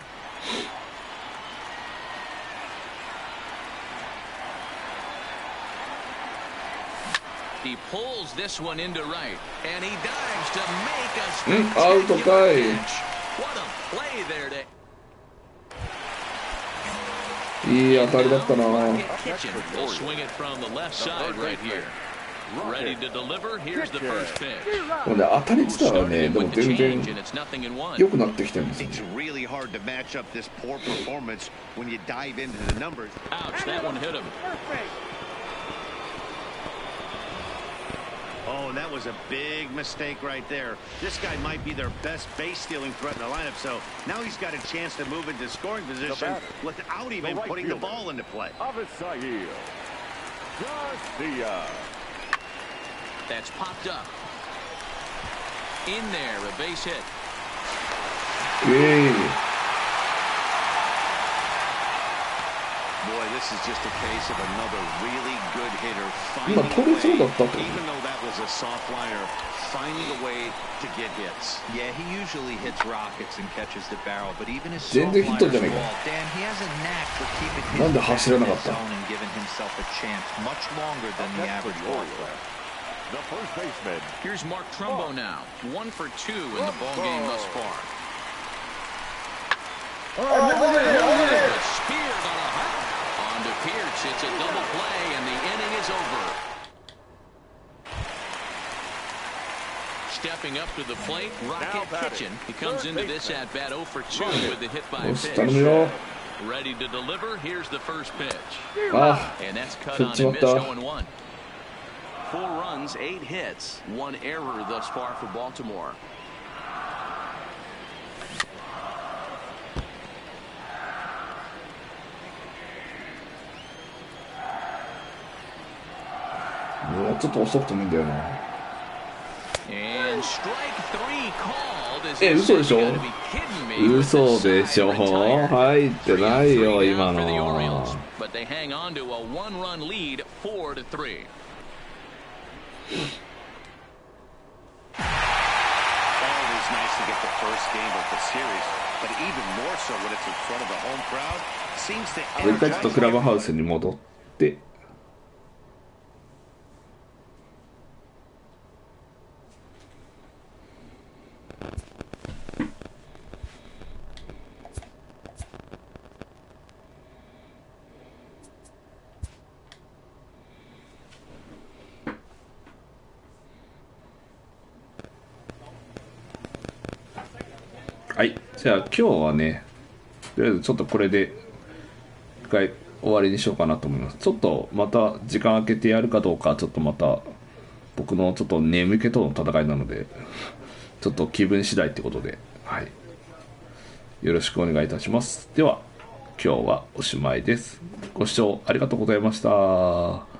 He pulls this one into right, and he dives to make a spectacular catch. What a play there to. いい当たりだったな。We'll swing it from the left side right here. Ready to deliver. Here's the first pitch. もうね、当たり自体はね、でも全然良くなってきてるんですよ。 It's really hard to match up this poor performance when you dive into the numbers. Ouch, that one hit him. Oh, that was a big mistake right there. This guy might be their best base-stealing threat in the lineup, so now he's got a chance to move into scoring position without even putting the ball into play. That's popped up. In there, a base hit. Boy, this is just a case of another really good hitter finding a way, even though that was a soft liner, finding a way to get hits. Yeah, he usually hits rockets and catches the barrel, but even his soft liner ball, Dan, he has a knack for keeping his zone and giving himself a chance much longer than the average ball player. The first baseman. Here's Mark Trumbo now, 1 for 2 in the ball game thus far. Speared on a hop. On to Pierce, it's a double play, and the inning is over. Stepping up to the plate, Rocket Kitchen. He comes into this at-bat 0 for 2 with the hit by pitch. Ready to deliver. Here's the first pitch. あ And that's cut 振っ on ちま and っ missed た 0-1. 4 runs, 8 hits, 1 error thus far for Baltimore. もうちょっと遅くてもいいんだよな。 And strike 3 called. Is 嘘でしょ you gotta be kidding me with 嘘 this でし side ょ retired. 入ってないよ 3-3今 now for the の。 Orioles, but they hang on to a 1-run lead, 4-3. Always nice to get the first game of the series, but even more so when it's in front of the home crowd. Seems to もう一回ちょっとクラブハウスに戻って。はい、じゃあ今日はね、とりあえずちょっとこれで一回終わりにしようかなと思います。ちょっとまた時間空けてやるかどうか、ちょっとまた僕のちょっと眠気との戦いなので、ちょっと気分次第ってことで、はい、よろしくお願いいたします。では今日はおしまいです。ご視聴ありがとうございました。